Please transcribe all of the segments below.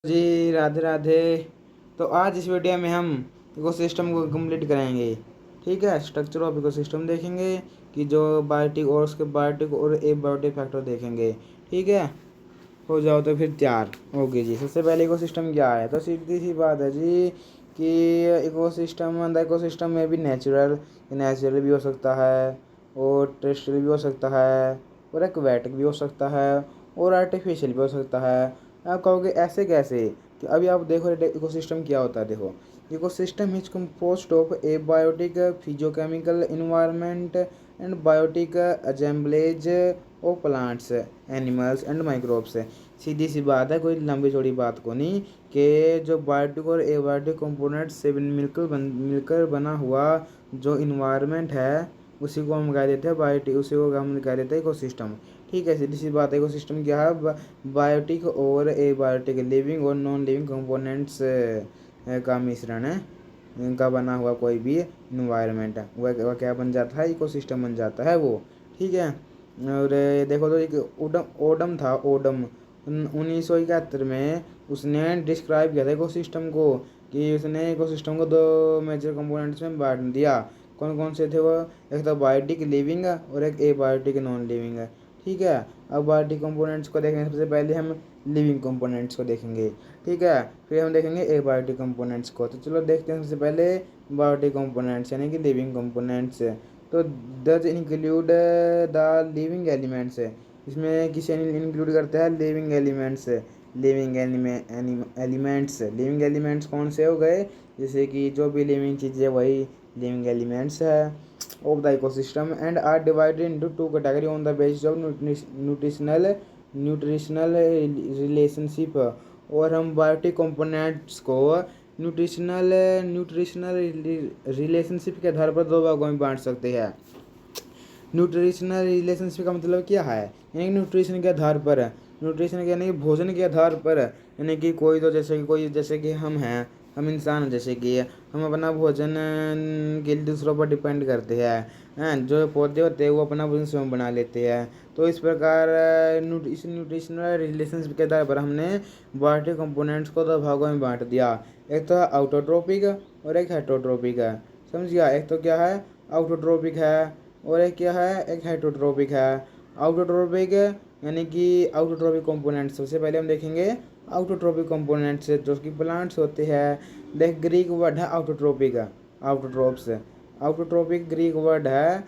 जी राधे राधे। तो आज इस वीडियो में हम इकोसिस्टम को कंप्लीट करेंगे। ठीक है, स्ट्रक्चर ऑफ इकोसिस्टम देखेंगे कि जो बायोटिक और उसके बायोटिक और एबायोटिक फैक्टर देखेंगे। ठीक है, हो जाओ तो फिर तैयार। ओके जी, सबसे पहले इकोसिस्टम क्या है, तो सीधी सी बात है जी कि इकोसिस्टम में भी नेचुरल भी हो सकता है और टेरेस्ट्रियल भी हो सकता है और एक्वेटिक भी हो सकता है और आर्टिफिशियल भी हो सकता है। आप कहोगे ऐसे कैसे, कि अभी आप देखो इकोसिस्टम क्या होता है। देखो, ecosystem is composed of abiotic physiochemical environment and biotic assemblage of plants animals and microbes. सीधी सी बात है, कोई लंबी चौड़ी बात को नहीं, कि जो बायोटिक और एबायोटिक कंपोनेंट्स से मिलकर बना हुआ जो इन्वायरमेंट है उसी को हम कह देते हैं बायोटिक, उसी को हम कह देते हैं इकोसिस्टम। ठीक है, सीधी सी बात है। इकोसिस्टम क्या है, बायोटिक और एबायोटिक लिविंग और नॉन लिविंग कंपोनेंट्स का मिश्रण है, इनका बना हुआ कोई भी इन्वायरमेंट है वह क्या बन जाता है, इकोसिस्टम बन जाता है वो। ठीक है, और देखो तो एक ओडम ओडम था, ओडम 1971 में उसने डिस्क्राइब किया था इकोसिस्टम को, कि उसने इकोसिस्टम को दो मेजर कंपोनेंट्स में बांट दिया। कौन कौन से थे वो, एक तो बायोटिक लिविंग और एक एबायोटिक नॉन लिविंग है। ठीक है, अब बायोटिक कंपोनेंट्स को देखेंगे, सबसे पहले हम लिविंग कंपोनेंट्स को देखेंगे। ठीक है, फिर हम देखेंगे एबायोटिक कंपोनेंट्स को। तो चलो देखते हैं सबसे पहले बायोटिक कंपोनेंट्स यानी कि लिविंग कंपोनेंट्स। तो दज इंक्लूड द लिविंग एलिमेंट्स, इसमें किसे इंक्लूड करता है, लिविंग एलिमेंट्स। लिविंग एलिमेंट्स कौन से हो गए, जैसे कि जो भी लिविंग चीज़ें वही लिविंग एलिमेंट्स है of the ecosystem and are divided into two category on the basis of nutritional relationship. और हम बायोटिक कंपोनेंट्स को न्यूट्रिशनल रिलेशनशिप के आधार पर दो भागों में बांट सकते हैं। न्यूट्रिशनल रिलेशनशिप का मतलब क्या है, यानी कि न्यूट्रिशन के आधार पर, न्यूट्रिशन के यानी कि भोजन के आधार पर, यानी कि कोई तो जैसे कि हम हैं, हम इंसान हैं, जैसे कि हम अपना भोजन के लिए दूसरों पर डिपेंड करते हैं जो पौधे होते हैं वो अपना भोजन स्वयं बना लेते हैं। तो इस प्रकार इस न्यूट्रिशनल रिलेशनशिप के आधार पर हमने बायोटिक कंपोनेंट्स को दो भागों में बांट दिया, एक तो आउटोट्रोपिक और एक हेटरोट्रोपिक है। समझ गया, एक तो क्या है आउटोट्रोपिक है और एक क्या है, एक हेटरोट्रोपिक है। आउटोट्रोपिक यानी कि आउटोट्रोपिक कंपोनेंट्स, सबसे पहले हम देखेंगे आउटोट्रोपिक कंपोनेंट्स जो कि प्लांट्स होते हैं। देख, ग्रीक वर्ड है आउटोट्रोपिक, आउटोट्रोप्स। आउटोट्रोपिक ग्रीक वर्ड है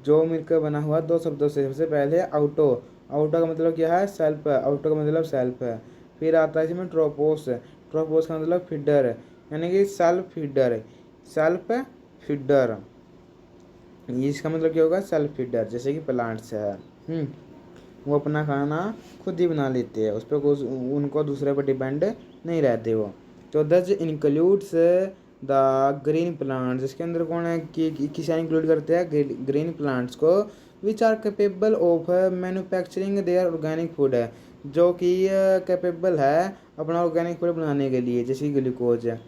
जो मिलकर बना हुआ दो शब्दों से। सबसे पहले आउटो, आउटो का मतलब क्या है, सेल्फ, आउटो का मतलब सेल्फ है। फिर आता है इसमें ट्रोपोस, ट्रोपोस का मतलब फीडर, यानी कि सेल्फ फीडर, सेल्फ फीडर, इसका मतलब क्या होगा, सेल्फ फीडर, जैसे कि प्लांट्स है। वो अपना खाना खुद ही बना लेते हैं, उस पर कोई उनको दूसरे पर डिपेंड नहीं रहते वो। तो दस इंक्लूड्स द ग्रीन प्लांट्स, इसके अंदर कौन है कि किसे इंक्लूड करते हैं, ग्रीन प्लांट्स को, which are capable of manufacturing their organic food है, जो कि कैपेबल है अपना ऑर्गेनिक फूड बनाने के लिए, जैसे ग्लूकोज है।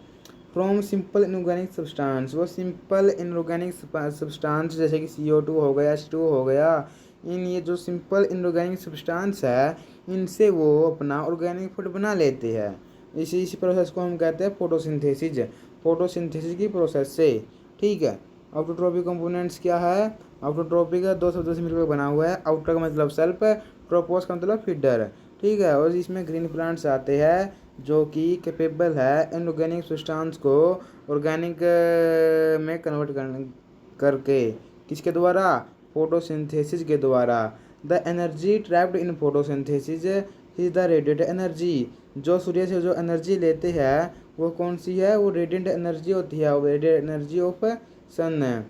फ्रॉम सिंपल इनऑर्गेनिक सब्सटेंस, वो सिंपल इनऑर्गेनिक सब्सटेंस जैसे कि CO2 हो गया, H2 हो गया, इन ये जो सिंपल इनऑर्गेनिक सब्सटेंस है इनसे वो अपना ऑर्गेनिक फूड बना लेते हैं। इसी प्रोसेस को हम कहते हैं फोटोसिंथेसिस, फोटोसिंथेसिस की प्रोसेस से। ठीक है, आउटोट्रोपिक कंपोनेंट्स क्या है, आउटोट्रोपिक दो शब्दों से मिलकर बना हुआ है, आउटर का मतलब सेल्फ, ट्रोपोस का मतलब फीडर। ठीक है, और इसमें ग्रीन प्लांट्स आते हैं जो कि कैपेबल है इनऑर्गेनिक सब्सटेंस को ऑर्गेनिक में कन्वर्ट करके, किसके द्वारा, फोटोसिंथेसिस के द्वारा। The energy trapped in photosynthesis is the radiant energy, जो सूर्य से जो एनर्जी लेते हैं वो कौन सी है, वो रेडिएंट एनर्जी होती है, वो रेडिएंट एनर्जी ऑफ सन है।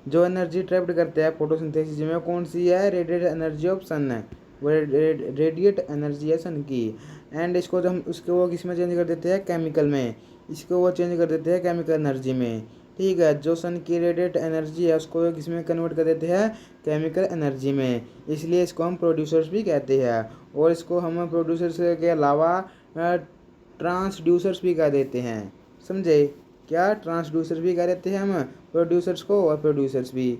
जो एनर्जी ट्रैप्ड करते हैं फोटोसिंथेसिस में कौन सी है, रेडिएट एनर्जी ऑफ सन है, वो रेडिएट एनर्जी है सन की। एंड इसको जब हम उसको वो किस में चेंज कर देते हैं, केमिकल में, इसको वो चेंज कर देते हैं केमिकल एनर्जी में। ठीक है, जो सन की रेडिएट एनर्जी है उसको किस में कन्वर्ट कर देते हैं, केमिकल एनर्जी में, इसलिए इसको हम प्रोड्यूसर्स भी कहते हैं। और इसको हम प्रोड्यूसर्स के अलावा ट्रांसड्यूसर्स भी कह देते हैं। समझे, क्या ट्रांसड्यूसर भी कह देते हैं हम प्रोड्यूसर्स को, और प्रोड्यूसर्स भी।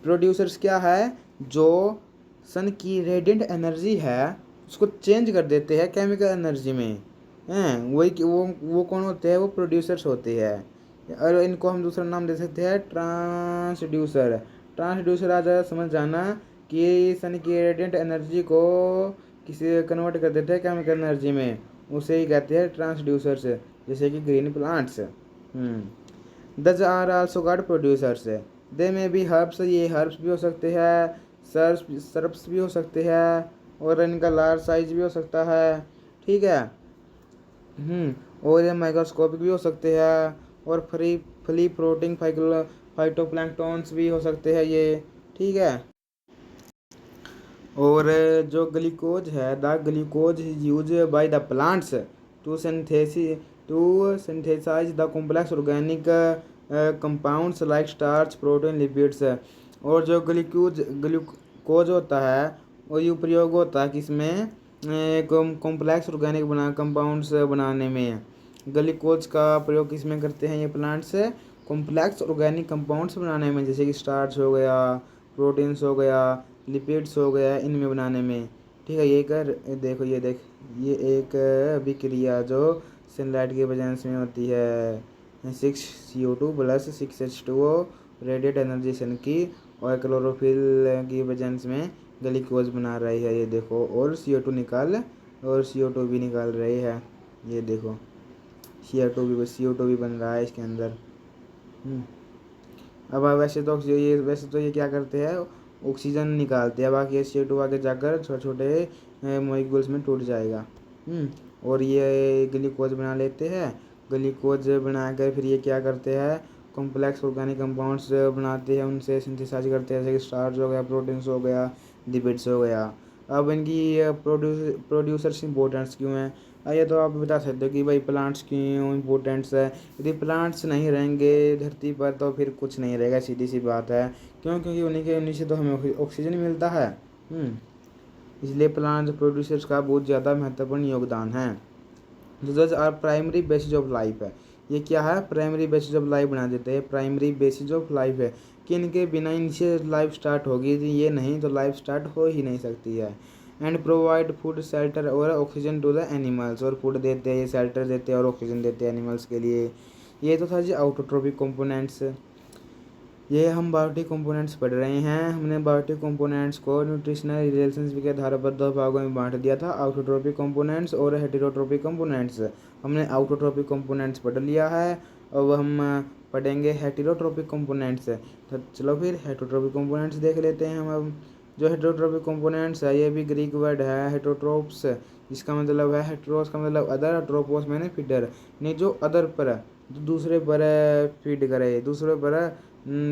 प्रोड्यूसर्स क्या है, जो सन की रेडिएंट एनर्जी है उसको चेंज कर देते हैं केमिकल एनर्जी में हैं। वही वो कौन होते हैं, वो प्रोड्यूसर्स होते हैं। और इनको हम दूसरा नाम दे सकते हैं ट्रांसड्यूसर। ट्रांसड्यूसर आ जाए समझ जाना कि सन की रेडिएंट एनर्जी को किसी कन्वर्ट कर देते हैं केमिकल एनर्जी में, उसे ही कहते हैं ट्रांसड्यूसर्स, जैसे कि ग्रीन प्लांट्स। दज आर आल्सो गॉड प्रोड्यूसर्स। दे में भी हर्ब्स, ये हर्ब्स भी हो सकते हैं, सर्प्स भी हो सकते हैं, और इनका लार्ज साइज भी हो सकता है, ठीक है। और ये माइक्रोस्कोपिक भी हो सकते हैं, और फ्री फ्लोटिंग फाइटोप्लैंक्टन्स भी हो सकते हैं ये, ठीक है। और जो ग्लूकोज है, the glucose is use by the plants to synthesize the complex organic compounds like starch, protein, lipids. और जो ग्लूकोज होता है वो ये प्रयोग होता है किसमें, कॉम्प्लेक्स ऑर्गेनिक कंपाउंड्स बनाने में। ग्लूकोज का प्रयोग किसमें करते हैं ये प्लांट्स, कॉम्प्लेक्स ऑर्गेनिक कंपाउंड्स बनाने में, जैसे कि स्टार्च हो गया, प्रोटीन्स हो गया, लिपिड्स हो गया, इनमें बनाने में, ठीक है। ये कर देखो, ये एक अभिक्रिया जो सनलाइट की वजह से होती है, 6CO2 plus 6H2O radiate energy सन की, और क्लोरोफिल की वजह में ग्लूकोज बना रही है, ये देखो। और CO2 भी निकाल रही है, ये देखो। CO2 भी बन रहा है इसके अंदर। अब वैसे तो ये क्या करते हैं, ऑक्सीजन निकालते हैं, बाकी CO2 आगे जाकर छोटे छोटे मॉलिक्यूल्स में टूट जाएगा। और ये ग्लूकोज बना लेते हैं। ग्लूकोज बनाकर फिर ये क्या करते हैं, कॉम्प्लेक्स ऑर्गेनिक कंपाउंड्स बनाते हैं, उनसे सिंथेसाइज करते हैं, जैसे कि स्टार्च हो गया, प्रोटीन्स हो गया, लिपिड्स हो गया। अब इनकी प्रोड्यूसर्स इंपॉर्टेंस क्यों है, ये तो आप बता सकते हो कि भाई प्लांट्स क्यों इम्पोर्टेंट्स है। यदि प्लांट्स नहीं रहेंगे धरती पर तो फिर कुछ नहीं रहेगा, सीधी सी बात है। क्योंकि उन्हीं से तो हमें ऑक्सीजन मिलता है। इसलिए प्लांट प्रोड्यूसर्स का बहुत ज़्यादा महत्वपूर्ण योगदान है। जो are primary basis of life है, ये क्या है, प्राइमरी बेसिस ऑफ लाइफ बना देते हैं। प्राइमरी बेसिस ऑफ लाइफ है कि इनके बिना इनसे लाइफ स्टार्ट होगी, ये नहीं तो लाइफ स्टार्ट हो ही नहीं सकती है। एंड प्रोवाइड फूड, शेल्टर और ऑक्सीजन टू द एनिमल्स। और फूड देते हैं, ये शेल्टर देते हैं और ऑक्सीजन देते हैं एनिमल्स के लिए। ये तो था जी ऑटोट्रोपिक कंपोनेंट्स। ये हम बायोटिक कंपोनेंट्स पढ़ रहे हैं। हमने बायोटिक कंपोनेंट्स को न्यूट्रिशनल रिलेशनशिप के आधार पर दो भागों में बांट दिया था, ऑटोट्रोपिक कंपोनेंट्स और हेटेरोट्रोपिक कंपोनेंट्स। हमने ऑटोट्रोपिक कंपोनेंट्स पढ़ लिया है, अब हम पढ़ेंगे हेटेरोट्रोपिक कंपोनेंट्स। तो चलो फिर हेटेरोट्रोपिक कंपोनेंट्स देख लेते हैं हम। अब जो हेटेरोट्रोपिक कंपोनेंट्स है, ये भी ग्रीक वर्ड है हेटेरोट्रोप्स, जिसका मतलब है हेटेरोस का मतलब अदर, ट्रोपोस मैंने फीडर, नहीं जो अदर पर, जो दूसरे पर फीड करे, दूसरे पर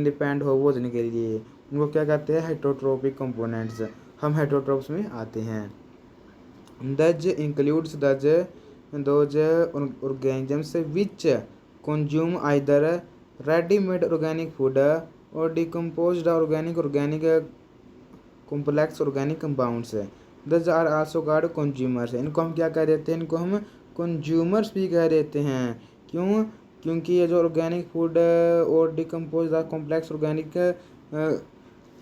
डिपेंड हो भोजन के लिए, उनको क्या कहते हैं, हेटेरोट्रोपिक कंपोनेंट्स। हम हेटेरोट्रोप्स में आते हैं। These includes those organisms which consume either readymade organic food और decomposed organic complex organic compounds. These are also called consumers. इनको हम क्या कह देते हैं, इनको हम कंज्यूमर्स भी कह देते हैं। क्यों, क्योंकि ये जो ऑर्गेनिक फूड और डिकम्पोज कॉम्प्लेक्स ऑर्गेनिक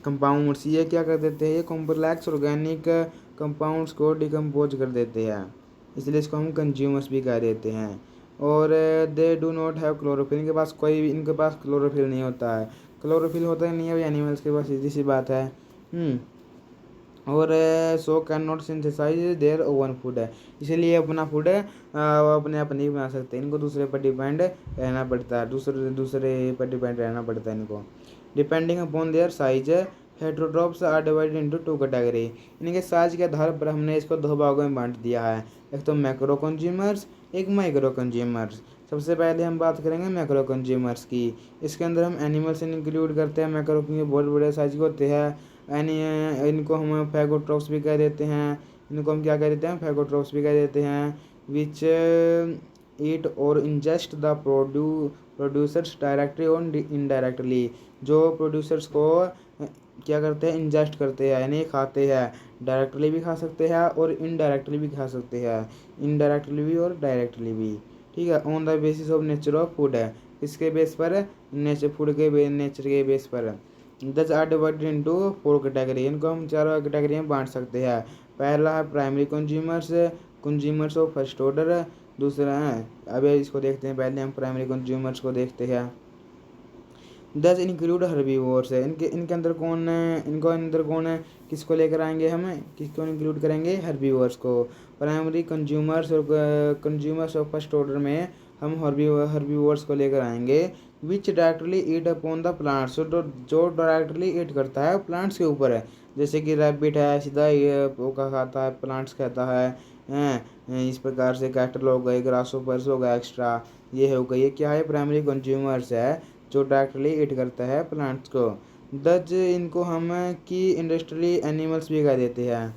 कंपाउंड्स, ये क्या कर देते हैं, ये कॉम्प्लेक्स ऑर्गेनिक कंपाउंड्स को डिकम्पोज कर देते हैं, इसलिए इसको हम कंज्यूमर्स भी कह देते हैं। और they do not have chlorophyll, इनके पास क्लोरोफिल नहीं होता है। क्लोरोफिल होता ही नहीं है एनिमल्स के पास, सीधी सी बात है। और so can not synthesize their own food है, इसीलिए अपना फूड वो अपने आप नहीं बना सकते, इनको दूसरे पर डिपेंड रहना पड़ता है, दूसरे पर डिपेंड रहना पड़ता है इनको। Depending upon their size heterotrophs are divided into two category. इनके साइज के आधार पर हमने इसको दो भागों में बांट दिया है, एक तो मैक्रो कंज्यूमर्स, एक माइक्रो कंज्यूमर्स। सबसे पहले हम बात करेंगे मैक्रो कंज्यूमर्स की। इसके अंदर हम एनिमल्स इंक्लूड करते हैं। मैक्रो क्योंकि बहुत बड़े साइज के होते हैं, इनको हम फैगोट्रोप्स भी कह देते हैं। इनको हम क्या कह देते हैं, फैगोट्रोप्स भी कह देते हैं। विच ईट और इंजेस्ट द प्रोड्यूसर्स डायरेक्टली और इनडायरेक्टली। जो प्रोड्यूसर्स को क्या करते हैं, इंजेस्ट करते हैं, यानी खाते हैं। डायरेक्टली भी खा सकते हैं और इनडायरेक्टली भी खा सकते हैं, इनडायरेक्टली भी और डायरेक्टली भी, ठीक है। On the basis of nature of food है, इसके बेस पर, फूड के नेचर के बेस पर। दस आर डिवाइडेड इनटू 4 कैटेगरी। इनको हम 4 कैटेगरी में बांट सकते हैं। पहला है primary consumers of first order, दूसरा है, अभी इसको देखते हैं, पहले हम प्राइमरी कंज्यूमर्स को देखते हैं। दस इंक्लूड हर्बीवोर्स है, इनके इनके अंदर कौन है, इनको अंदर कौन है, किसको लेकर आएंगे, हमें किसको इंक्लूड करेंगे, हर्बीवोर्स को। Primary consumers of first order में हम हर्बीवोर्स को लेकर आएंगे। विच directly eat upon the plants, जो डायरेक्टली ईट करता है प्लांट्स के ऊपर है, जैसे कि रैबिट है, सीधा ये पोका खाता है, प्लांट्स खाता है, इस प्रकार से कैटल हो गए, ग्रासोपर्स हो गया, एक्स्ट्रा ये हो गई, ये क्या है, प्राइमरी कंज्यूमर्स है, जो डायरेक्टली ईट करता है प्लांट्स को। दज इनको हम की इंडस्ट्री एनिमल्स भी कह देते हैं,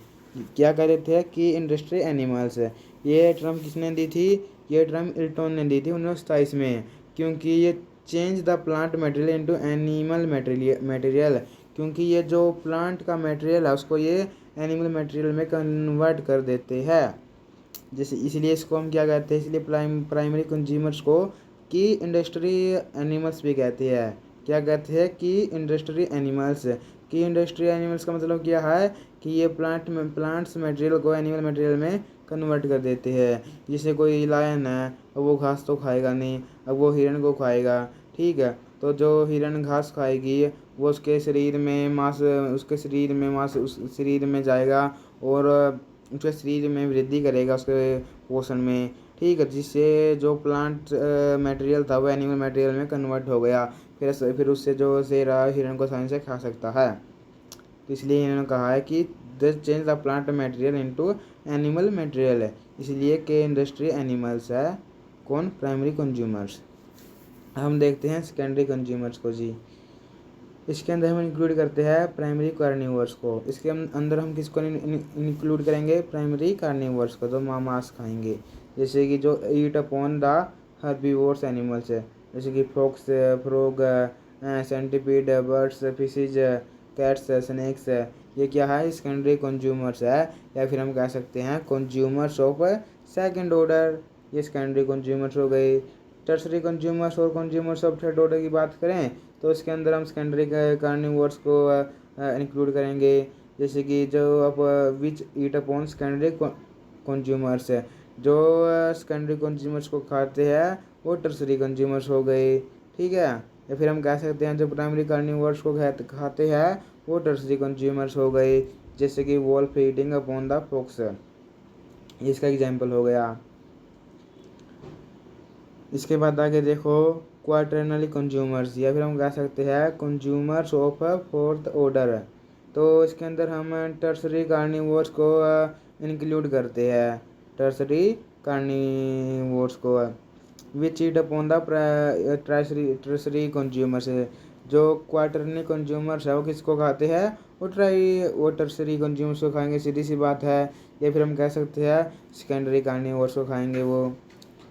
क्या कह देते हैं, की इंडस्ट्री एनिमल्स। ये टर्म किसने दी थी, ये टर्म इल्टन ने दी थी 1927 में, क्योंकि ये change the plant material into animal material, क्योंकि ये जो प्लांट का मटेरियल है उसको ये एनिमल मटेरियल में कन्वर्ट कर देते हैं, जैसे इसलिए इसको हम क्या कहते हैं, इसलिए प्राइमरी कंज्यूमर्स को की इंडस्ट्री एनिमल्स भी कहते हैं। क्या कहते हैं, की इंडस्ट्री एनिमल्स। की इंडस्ट्री एनिमल्स का मतलब क्या है, कि ये प्लांट्स मटेरियल को एनिमल मटेरियल में कन्वर्ट कर देते हैं। जैसे कोई लायन है, अब वो घास तो खाएगा नहीं, अब वो हिरन को खाएगा, ठीक है, तो जो हिरन घास खाएगी वो उसके शरीर में मांस उस शरीर में जाएगा और उसके शरीर में वृद्धि करेगा उसके पोषण में, ठीक है, जिससे जो प्लांट मटेरियल था वो एनिमल मटेरियल में कन्वर्ट हो गया, फिर उससे जो शेर हिरन को आसानी से खा सकता है। तो इसलिए इन्होंने कहा है कि this change the plant material into animal material है, इसलिए के इंडस्ट्री एनिमल्स है, कौन, प्राइमरी कंज्यूमर्स। हम देखते हैं सेकेंडरी कंज्यूमर्स को जी। इसके अंदर हम इंक्लूड करते हैं प्राइमरी कार्निवोर्स को। इसके अंदर हम किसको इंक्लूड करेंगे, प्राइमरी कार्निवोर्स को, जो मांस खाएंगे, जैसे कि जो eat upon the herbivores animals है, जैसे कि frog, centipede, birds, fishes, cats, snakes, ये क्या है, सेकेंडरी कंज्यूमर्स है, या फिर हम कह सकते हैं कंज्यूमर्स ऑफ सेकंड ऑर्डर, ये सेकेंडरी कंज्यूमर्स हो गए। टर्सरी कंज्यूमर्स और कंज्यूमर्स ऑफ थर्ड ऑर्डर की बात करें तो इसके अंदर हम सेकेंडरी कार्निवोर्स को इंक्लूड करेंगे, जैसे कि जो अब विच ईट अपॉन सेकेंडरी कंज्यूमर्स है, जो सेकेंडरी कंज्यूमर्स को खाते हैं वो टर्सरी कंज्यूमर्स हो गए, ठीक है, या फिर हम कह सकते हैं जो प्राइमरी कार्निवोर्स को खाते हैं वो टर्सरी कंज्यूमर्स हो गए, जैसे कि wolf eating upon the fox, इसका एग्जाम्पल हो गया। इसके बाद आगे देखो क्वाटरनरी कंज्यूमर्स, या फिर हम कह सकते हैं कंज्यूमर्स ऑफ फोर्थ ऑर्डर। तो इसके अंदर हम टर्सरी कार्निवोर्स को इंक्लूड करते हैं, टर्सरी कार्निवोर्स को, विच ईट अपॉन द टर्सरी कंज्यूमर्स, जो क्वाटरनरी कंज्यूमर्स है वो किसको खाते हैं, वो टर्सरी कंज्यूमर्स को खाएंगे, सीधी सी बात है। या फिर हम कह सकते हैं सेकेंडरी कार्निवोर्स को खाएंगे वो।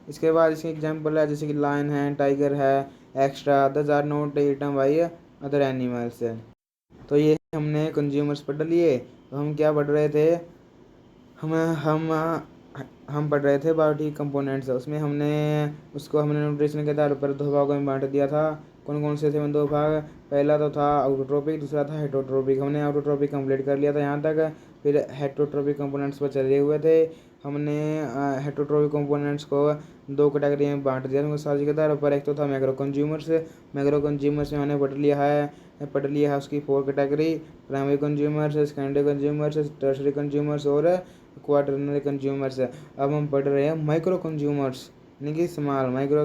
इसके बाद इसके एग्जांपल है, जैसे कि लायन है, टाइगर है, extra, these are not eaten by other animals. तो ये हमने कंज्यूमर्स पढ़ लिए। तो हम क्या पढ़ रहे थे, हम हम हम पढ़ रहे थे बायोटिक कंपोनेंट्स, उसमें हमने न्यूट्रिशन के आधार पर दो भागों में बांट दिया था। कौन कौन से थे दो भाग, पहला तो था ऑटोट्रोपिक, दूसरा था हेटरोट्रोपिक। हमने ऑटोट्रोपिक कंप्लीट कर लिया था यहाँ तक, फिर हेटरोट्रोपिक कंपोनेंट्स पर चले हुए थे। हमने हेटरोट्रोपिक कंपोनेंट्स को दो कैटेगरी में बांट दिया था साजिश के आधार पर। एक तो था मैक्रो कंज्यूमर्स में हमने पढ़ लिया है उसकी 4 category, primary consumers, secondary consumers, tertiary consumers और क्वाटरनरी कंज्यूमर्स। अब हम पढ़ रहे हैं माइक्रो कंज्यूमर्स, यानी कि स्मॉल माइक्रो,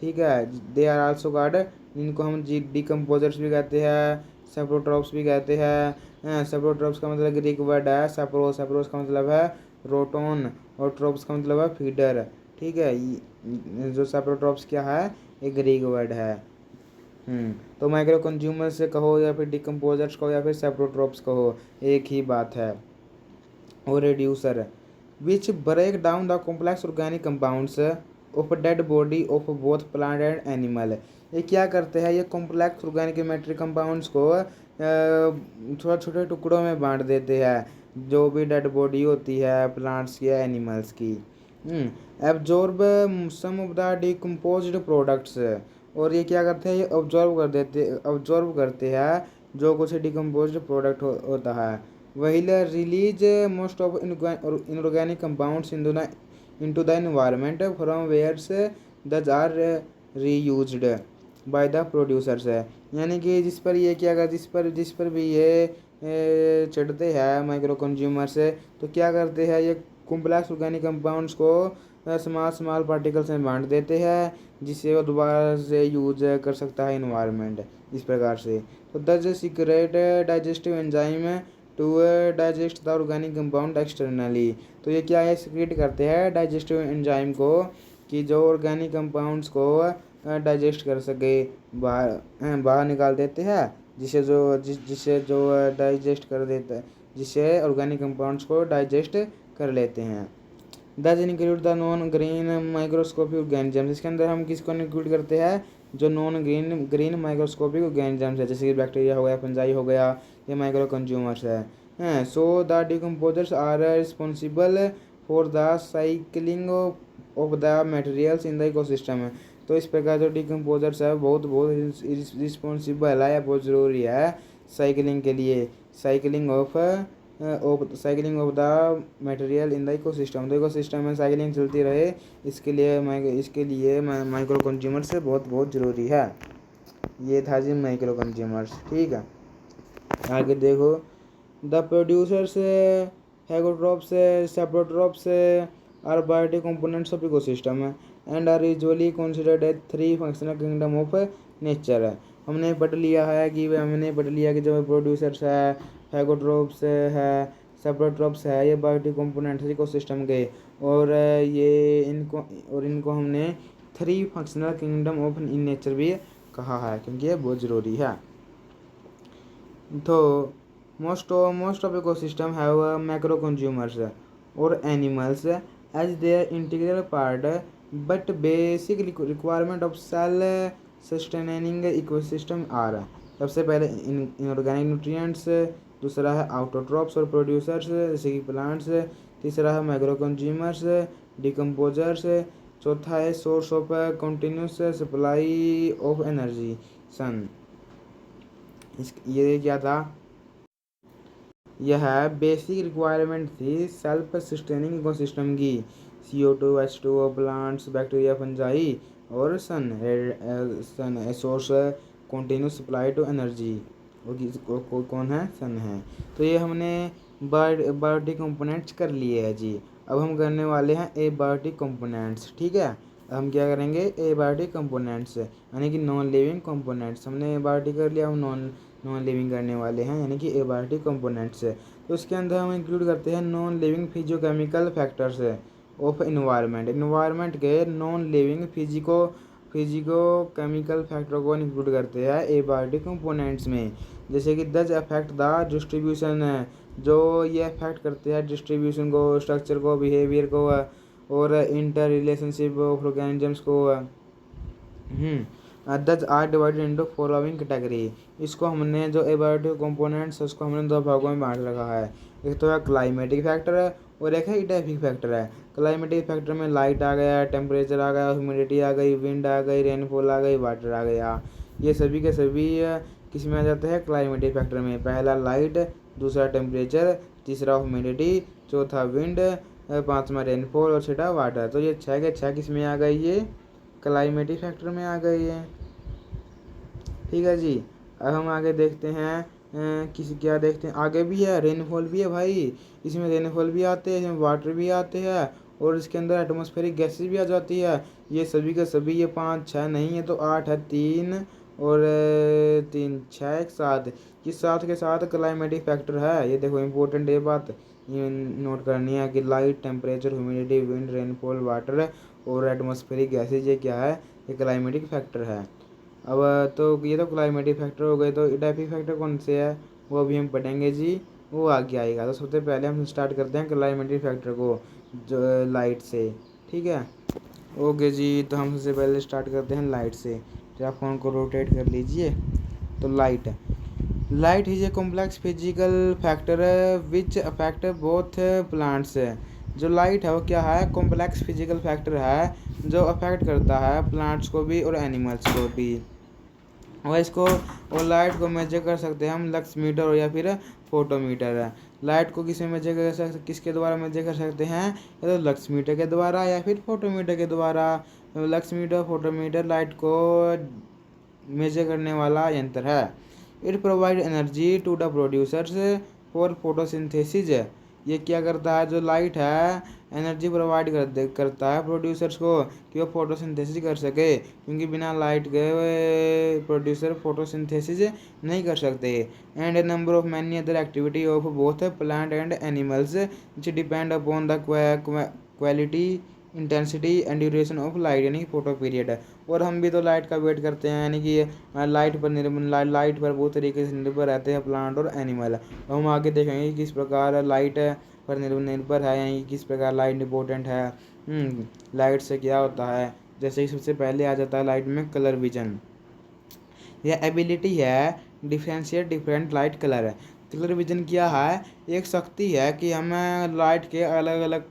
ठीक है, दे आर आल्सो कॉल्ड, इनको हम डिकम्पोजर्स भी कहते हैं, सेप्रोट्रॉप्स भी कहते हैं। सेप्रोट्रॉप्स का मतलब ग्रीक वर्ड है सेप्रोस का मतलब है रोटोन, और ट्रोप्स का मतलब है फीडर, ठीक है। जो सेप्रोट्रॉप्स क्या है, एक ग्रीक वर्ड है। तो माइक्रो कंज्यूमर्स से कहो या फिर डिकम्पोजर्स कहो या फिर सेप्रोट्रॉप्स कहो, एक ही बात है। और reducer which break down the complex organic compounds of dead body of both plant and animal. ये क्या करते हैं, ये कॉम्प्लेक्स ऑर्गेनिक मैटर कंपाउंड्स को छोटे छोटे टुकड़ों में बांट देते हैं, जो भी डेड बॉडी होती है प्लांट्स या एनिमल्स की। Absorb some of the decomposed products, और ये क्या करते हैं, ये ऑब्जॉर्व करते हैं जो कुछ डिकम्पोज्ड प्रोडक्ट होता है। will release most of inorganic compounds into the environment from where those are reused by the producers है। यानी कि जिस पर ये क्या कर जिस पर भी ये चढ़ते हैं माइक्रो कंज्यूमर्स तो क्या करते हैं ये कॉम्प्लेक्स ऑर्गेनिक कंपाउंड्स को स्मॉल स्मॉल पार्टिकल्स में बांट देते हैं जिससे वो दोबारा से यूज कर सकता है इन्वायरमेंट इस प्रकार से। तो these secrete digestive enzyme to digest the organic compound externally. तो ये क्या है सीक्रेट करते हैं डाइजेस्टिव एंजाइम को कि जो ऑर्गेनिक कंपाउंड्स को डाइजेस्ट कर सके बाहर निकाल देते हैं जिससे जो डाइजेस्ट कर देता है जिससे ऑर्गेनिक कंपाउंड्स को डाइजेस्ट कर लेते हैं। दस include the non green microscopic organisms. इसके अंदर हम किसको इंक्लूड करते हैं जो नॉन ग्रीन माइक्रोस्कोपिक ऑर्गेनिजम्स है जैसे कि बैक्टीरिया हो गया फंजाई हो गया ये माइक्रो कंज्यूमर्स है। So the decomposers are responsible for the cycling of the materials in the ecosystem. तो इस प्रकार जो डिकम्पोजर्स है बहुत रिस्पॉन्सिबल है बहुत ज़रूरी है साइकिलिंग के लिए cycling of the material in the ecosystem. तो इकोसिस्टम में साइकिलिंग चलती रहे इसके लिए माइक्रो कंज्यूमर्स बहुत ज़रूरी है। ये था जी माइक्रो कंज्यूमर्स। ठीक है आगे देखो the producers heterotrophs saprotrophs are biotic components of ecosystem and are usually considered as 3 functional kingdom of nature. हमने पढ़ लिया कि जो प्रोड्यूसर्स है हेगोट्रोप्स है सेप्रोट्रोप्स है ये बायोटिक कंपोनेंट्स इकोसिस्टम के और इनको हमने 3 functional kingdom of in nature भी कहा है क्योंकि ये बहुत ज़रूरी है। तो most of ecosystem have macro consumers और animals as their integral part but basic requirement of self sustaining ecosystem are. सबसे पहले इनऑर्गेनिक न्यूट्रिएंट्स, दूसरा है आउटोट्रॉप्स और प्रोड्यूसर्स जैसे कि प्लांट्स, तीसरा है माइक्रो कंज्यूमर्स डिकम्पोजर्स, चौथा है source of continuous supply of energy sun. ये क्या था यह बेसिक रिक्वायरमेंट थी सेल्फ सस्टेनिंग इकोसिस्टम की CO2 H2O plants bacteria fungi और sun source continuous supply to energy कौन है सन है। तो ये हमने बायोटिक कंपोनेंट्स कर लिए हैं जी। अब हम करने वाले हैं एबायोटिक कंपोनेंट्स। ठीक है हम क्या करेंगे एबायोटिक कंपोनेंट्स यानी कि नॉन लिविंग कंपोनेंट्स। हमने एबायोटिक कर लिया हम नॉन लिविंग करने वाले हैं यानी कि एबायोटिक कंपोनेंट्स। तो उसके अंदर हम इंक्लूड करते हैं non living physiochemical factors of environment के non living physicochemical factor को इंक्लूड करते हैं एबायोटिक कंपोनेंट्स में। जैसे कि दस अफेक्ट द डिस्ट्रीब्यूशन है जो ये अफेक्ट करते हैं डिस्ट्रीब्यूशन को स्ट्रक्चर को बिहेवियर को और इंटर रिलेशनशिप ऑफ ऑर्गेनिजम्स को। These are divided into following category. इसको हमने जो एबायोटिक कंपोनेंट्स उसको हमने 2 भागों में बांट रखा है। एक तो है क्लाइमेटिक फैक्टर और एक है इडेफिक फैक्टर है। क्लाइमेटिक फैक्टर में लाइट आ गया टेम्परेचर आ गया ह्यूमिडिटी आ गई विंड आ गई रेनफॉल आ गई वाटर आ गया। ये सभी के सभी किस में आ जाते हैं क्लाइमेटिक फैक्टर में। पहला लाइट, दूसरा टेम्परेचर, तीसरा ह्यूमिडिटी, चौथा विंड, पाँचवा रेनफॉल और छठा वाटर। तो ये 6 के 6 किस में आ गई ये क्लाइमेटिक फैक्टर में आ गई है। ठीक है जी अब हम आगे देखते हैं क्या देखते हैं आगे भी है रेनफॉल भी है भाई। इसमें रेनफॉल भी आते हैं इसमें वाटर भी आते हैं और इसके अंदर एटमॉस्फेरिक गैसेस भी आ जाती है। ये सभी के सभी ये 5 6 नहीं है तो 8 है 3 और 3 6 एक साथ ये 7 के साथ क्लाइमेटिक फैक्टर है। ये देखो इंपॉर्टेंट ये बात ये नोट करनी है कि light temperature humidity wind rainfall water और एटमॉस्फेरिक गैसेज ये क्या है ये क्लाइमेटिक फैक्टर है। अब तो ये तो क्लाइमेटिक फैक्टर हो गए। तो इडेफिक फैक्टर कौन से है वो अभी हम पढ़ेंगे जी वो आगे आएगा। तो सबसे पहले हम स्टार्ट करते हैं क्लाइमेटिक फैक्टर को जो लाइट से। ठीक है ओके जी तो हम सबसे पहले स्टार्ट करते हैं लाइट से। तो आप फ़ोन को रोटेट कर लीजिए। तो light is a complex physical factor which affect both plants. जो लाइट है वो क्या है कॉम्प्लेक्स फिजिकल फैक्टर है जो अफेक्ट करता है प्लांट्स को भी और एनिमल्स को भी। और इसको और लाइट को मेजर कर सकते हैं हम लक्स मीटर या फिर फोटोमीटर है। लाइट को किसके द्वारा मेजर कर सकते हैं, या तो लक्स मीटर के द्वारा या फिर फोटोमीटर के द्वारा। लक्स मीटर, फोटोमीटर लाइट को मेजर करने वाला यंत्र है। It provide energy to the producers for photosynthesis. ये क्या करता है, जो लाइट है एनर्जी प्रोवाइड करता है प्रोड्यूसर्स को कि वो फोटोसिंथेसिस कर सके, क्योंकि बिना लाइट के प्रोड्यूसर फोटोसिंथेसिस नहीं कर सकते। And A number of many other activity of both plant and animals which depend upon the quality, intensity and duration of light, यानी फोटो पीरियड। और हम भी तो लाइट का वेट करते हैं, यानी कि लाइट पर बहुत तरीके से निर्भर रहते हैं प्लांट और एनिमल। हम आगे देखेंगे कि किस प्रकार लाइट पर निर्भर है, यानी कि किस प्रकार लाइट इंपॉर्टेंट है। लाइट से क्या होता है, जैसे कि सबसे पहले आ जाता है लाइट में कलर विजन। यह एबिलिटी है differentiate different light colour. Colour vision क्या है, एक शक्ति है कि हम लाइट के अलग अलग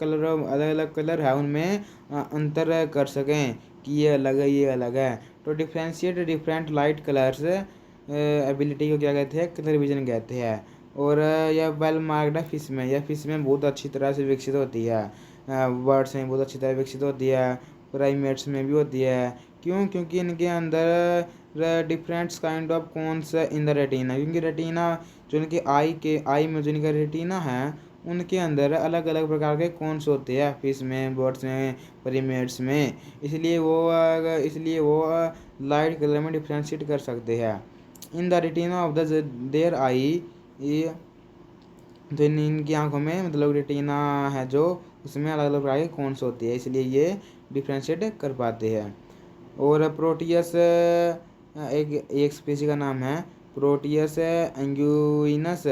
कलर है उनमें अंतर कर सकें कि ये अलग है ये अलग है। तो differentiate different light colours ability को क्या कहते हैं, कलर विजन कहते हैं। और यह वेल मार्क्ड है फिश में, यह फिश में बहुत अच्छी तरह से विकसित होती है, बर्ड्स में बहुत अच्छी तरह विकसित होती है, प्राइमेट्स में भी होती है। क्यों, क्योंकि इनके अंदर different kind of cons in the retina, क्योंकि रेटिना जो इनके आई में जो इनका रेटिना है उनके अंदर अलग अलग प्रकार के कॉन्स होते हैं, फिश में, बर्ड्स में, प्राइमेट्स में। इसलिए वो लाइट कलर में डिफ्रेंशिएट कर सकते हैं। In the retina of the their eye, ये जो इनकी आंखों में मतलब रेटिना है जो उसमें अलग अलग प्रकार की कॉन्स होती है, इसलिए ये डिफ्रेंशिएट कर पाते हैं। और प्रोटियस एक स्पीसी का नाम है प्रोटियस एंगुइनस,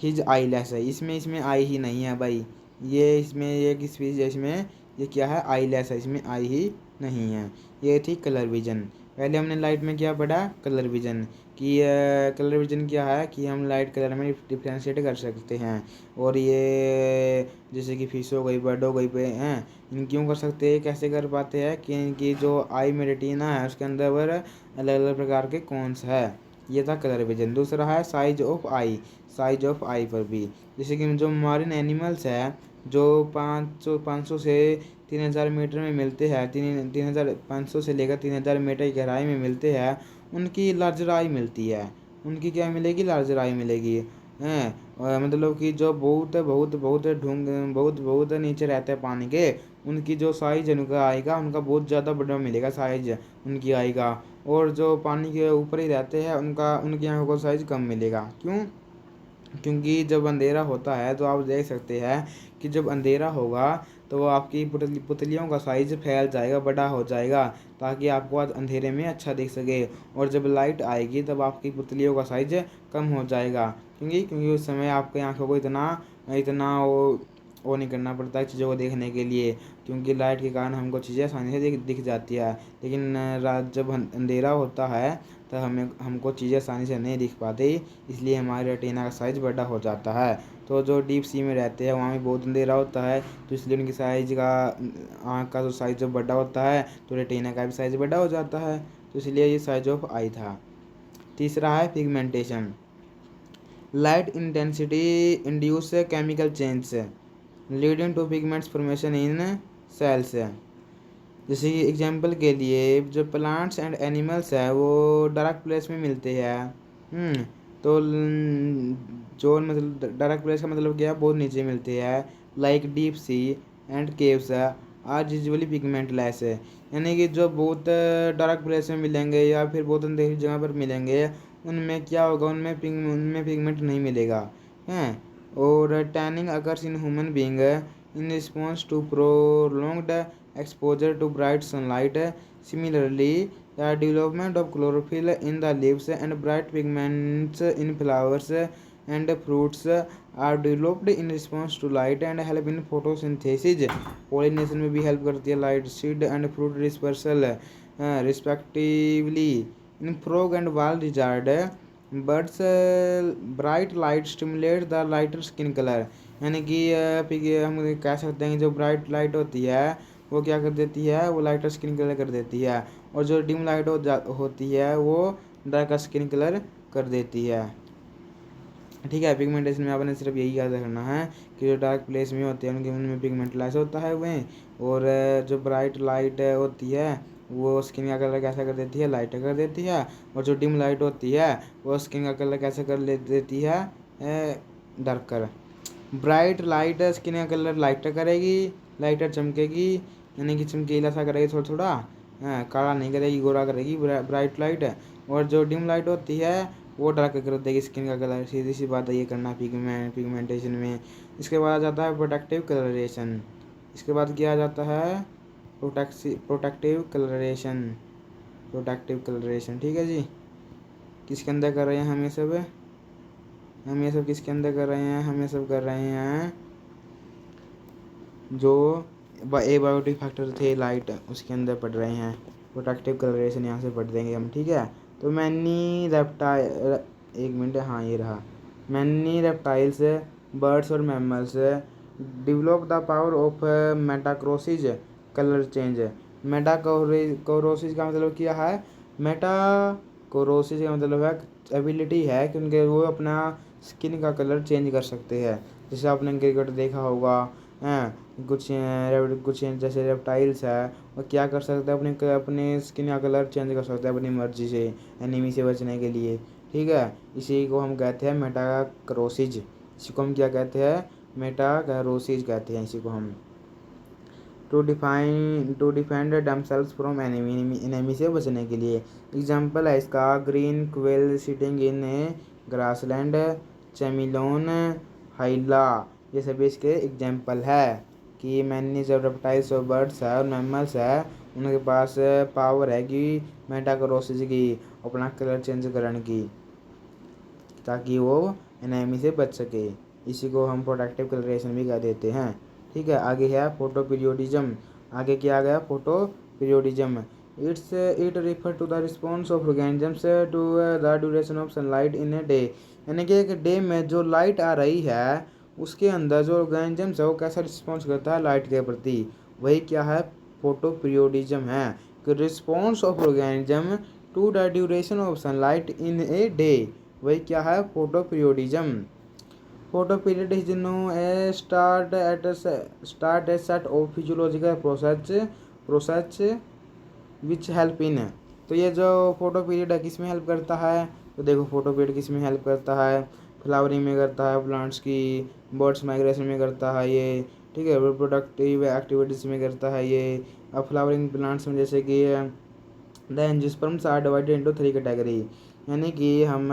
हिज आईलेस है। इसमें आई ही नहीं है भाई, ये इसमें एक स्पीसी है, इसमें ये क्या है, आईलेस है, इसमें आई ही नहीं है। ये थी कलर विजन। पहले हमने लाइट में क्या पढ़ा, कलर विजन कि कलर विजन क्या है कि हम लाइट कलर में डिफ्रेंशिएट कर सकते हैं। और ये जैसे कि फिश हो गई, बर्ड हो गई पे हैं, इन क्यों कर सकते हैं, कैसे कर पाते हैं कि इनकी जो आई में रेटिना है उसके अंदर अलग अलग प्रकार के कॉन्स है। ये था कलर विजन। दूसरा है size of eye, size of eye पर भी, जैसे कि जो मरीन एनिमल्स है जो 500 से 3000 मीटर में मिलते हैं, 3500 से लेकर 3000 मीटर की गहराई में मिलते हैं, उनकी लार्जर आई मिलती है। उनकी क्या मिलेगी, लार्जर आई मिलेगी हैं। मतलब कि जो बहुत नीचे रहते हैं पानी के, उनकी जो साइज उनका आएगा, उनका बहुत ज़्यादा बड़ा मिलेगा साइज उनकी आएगा। और जो पानी के ऊपर ही रहते हैं उनकी आँखों का साइज कम मिलेगा। क्यों, क्योंकि जब अंधेरा होता है तो आप देख सकते हैं कि जब अंधेरा होगा तो आपकी पुतलियों का साइज फैल जाएगा, बड़ा हो जाएगा, ताकि आपको अंधेरे में अच्छा दिख सके। और जब लाइट आएगी तब आपकी पुतलियों का साइज कम हो जाएगा, क्योंकि उस समय आपकी आंखों को इतना इतना वो नहीं करना पड़ता है चीज़ों को देखने के लिए, क्योंकि लाइट के कारण हमको चीज़ें आसानी से दिख जाती है। लेकिन रात जब अंधेरा होता है तो हमको चीज़ें आसानी से नहीं दिख पाती, इसलिए हमारे रेटिना का साइज़ बड़ा हो जाता है। तो जो डीप सी में रहते हैं वहाँ भी बहुत अंधेरा होता है, तो इसलिए उनकी साइज का आँख का जो साइज जब बड़ा होता है तो रेटिना का भी साइज बड़ा हो जाता है। तो इसलिए ये साइज ऑफ आई था। तीसरा है pigmentation. Light intensity induce chemical change leading to pigments formation in cells. जैसे कि एग्जांपल के लिए जो प्लांट्स एंड एनिमल्स है वो डार्क प्लेस में मिलते हैं। तो जो मतलब डार्क प्लेस का मतलब क्या है, बहुत नीचे मिलते हैं, like deep sea and caves are usually pigment less है, यानी कि जो बहुत डार्क प्लेस में मिलेंगे या फिर बहुत अंधेरी जगह पर मिलेंगे उनमें क्या होगा, उनमें पिगमेंट नहीं मिलेगा हैं। और tanning occurs in human being in response to prolonged exposure to bright sunlight. Similarly, the development of chlorophyll in the leaves and bright pigments in flowers and fruits are developed in response to light and help in photosynthesis. Pollination में भी help करती है light, seed and fruit dispersal respectively. In frog and whale lizard, birds bright light stimulate the lighter skin color, यानी कि हम कह सकते हैं कि जो ब्राइट लाइट होती है वो क्या कर देती है, वो लाइटर स्किन कलर कर देती है, और जो डिम लाइट होती है वो डार्क स्किन कलर कर देती है। ठीक है। पिगमेंटेशन में आपने सिर्फ यही याद रखना है कि जो डार्क प्लेस में होते हैं उनके उनमें पिगमेंट लेस होता है वे, और जो ब्राइट लाइट होती है वो स्किन का कलर कैसा कर देती है, लाइट कर देती है, और जो डिम लाइट होती है वो स्किन का कलर कैसे कर ले देती है, डार्क कर। ब्राइट लाइट स्किन का कलर लाइटर करेगी, लाइटर चमकेगी, यानी कि चमकीला सा करेगी थोड़ा थोड़ा, काला नहीं करेगी, गोरा करेगी ब्राइट लाइट। और जो डिम लाइट होती है वो डार्क कर देगी स्किन का कलर। सीधी सी बात है, ये करना पिगमेंटेशन में। इसके बाद आ जाता है प्रोटेक्टिव कलरेशन। इसके बाद क्या आ जाता है, प्रोटेक्टिव कलरेशन। प्रोटेक्टिव कलरेशन, ठीक है जी। किसके अंदर कर रहे हैं हम ये सब, हम ये सब किसके अंदर कर रहे हैं, हम ये सब कर रहे हैं जो ए बायोटिक फैक्टर थे लाइट, उसके अंदर पढ़ रहे हैं। प्रोटेक्टिव कलरेशन यहाँ से पढ़ देंगे हम, ठीक है। तो मैनी रेप्टाइल, एक मिनट, हाँ ये रहा। मैनी रेप्टाइल्स, बर्ड्स और mammals develop the power of metachrosis colour change. Metachrosis का मतलब क्या है, मेटाकोरोसिस का मतलब है एबिलिटी है कि उनके वो अपना स्किन का कलर चेंज कर सकते हैं। जैसे आपने क्रिकेट देखा होगा, हैं कुछ जैसे रेप्टाइल्स है वो क्या कर सकते हैं, अपने अपने स्किन का कलर चेंज कर सकते हैं अपनी मर्जी से, एनिमी से बचने के लिए, ठीक है। इसी को हम कहते हैं मेटाक्रोसिस। इसी को हम क्या कहते हैं, मेटाक्रोसिस कहते हैं इसी को हम। To defend themselves from enemy, enemy से बचने के लिए। एग्जाम्पल है इसका, green quail sitting in a grassland, chameleon, Hyla, ये सभी इसके एग्जाम्पल है कि मैंने जो रेप्टाइल्स और बर्ड्स है और मैमल्स है उनके पास पावर है कि मेटाक्रोसिस की, अपना कलर चेंज करने की, ताकि वो एनिमी से बच सके। इसी को हम प्रोटेक्टिव कलरेशन भी कह देते हैं, ठीक है। आगे है फोटो पीरियोडिज्म। आगे क्या आ गया, photoperiodism. It refer to the response of organisms to the duration of sunlight in a day, यानी कि एक डे में जो लाइट आ रही है उसके अंदर जो ऑर्गेनिजम्स है वो कैसा रिस्पॉन्स करता है लाइट के प्रति, वही क्या है, फोटो पीरियोडिज्म है। कि response of organism to the duration of sunlight in a day, वही क्या है, photoperiodism. Photoperiod is known a start a set of physiological process which help in. तो ये जो फोटो पीरियड है किस में हेल्प करता है, तो देखो फोटो पीरियड किस में हेल्प करता है, फ्लावरिंग में करता है प्लांट्स की, बर्ड्स माइग्रेशन में करता है ये, ठीक है, रिप्रोडक्टिव एक्टिविटीज़ में करता है ये। अब फ्लावरिंग प्लांट्स में जैसे कि the angiosperms are divided into 3 category, यानी कि हम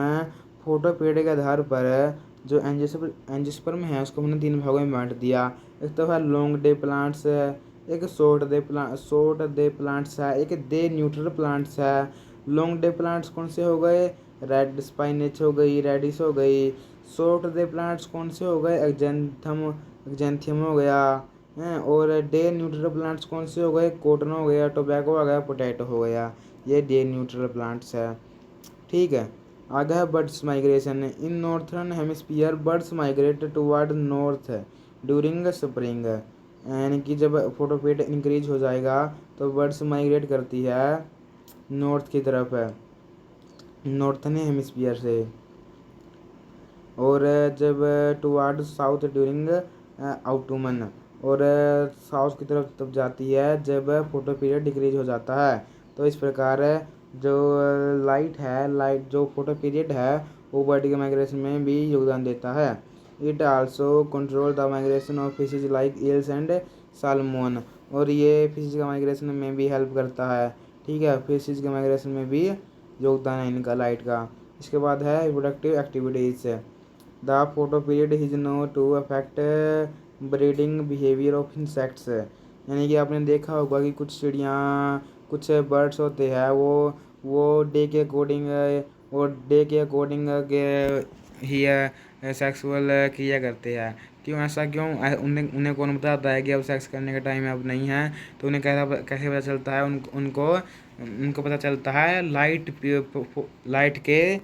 फोटो पीरियड के आधार पर जो एंजियोस्पर्म है उसको हमने 3 भागों में बांट दिया। एक तो है लॉन्ग डे प्लांट्स है, एक शॉर्ट डे प्लांट्स है, एक डे न्यूट्रल प्लांट्स है। लॉन्ग डे प्लांट्स कौन से हो गए, रेड स्पाइनेच हो गई, रेडिस हो गई। शॉर्ट डे प्लांट्स कौन से हो गए, एक्जेंथियम हो गया हैं। और डे न्यूट्रल प्लांट्स कौन से हो गए, कॉटन हो गया, टोबैको हो गया, पोटैटो हो गया। ये डे न्यूट्रल प्लांट्स है, ठीक है। आगे है बर्ड्स माइग्रेशन। इन northern hemisphere birds migrate toward north during spring, यानी कि जब फोटो पीरियड इंक्रीज हो जाएगा तो बर्ड्स माइग्रेट करती है नॉर्थ की तरफ है, नॉर्थर्न हेमिस्फीयर से। और जब टुवर्ड साउथ ड्यूरिंग आउटमन, और साउथ की तरफ तब जाती है जब फोटो पीरियड डिक्रीज हो जाता है। तो इस प्रकार जो लाइट जो फोटो पीरियड है वो बर्ड के माइग्रेशन में भी योगदान देता है। It also control the migration of fishes like eels and salmon, और ये फिशेज का माइग्रेशन में भी हेल्प करता है, ठीक है। फिशेज के माइग्रेशन में भी योगदान है इनका लाइट का। इसके बाद है reproductive activities. The photoperiod is known to affect breeding behaviour of insects, यानी कि आपने देखा होगा कि कुछ चिड़ियाँ, कुछ बर्ड्स होते हैं वो डे के अकॉर्डिंग के ही सेक्सुअल किया करते हैं। क्यों, ऐसा क्यों, उन्हें उन्हें कौन बताता है कि अब सेक्स करने का टाइम अब नहीं है, तो उन्हें कैसे पता चलता है, उनको पता चलता है लाइट के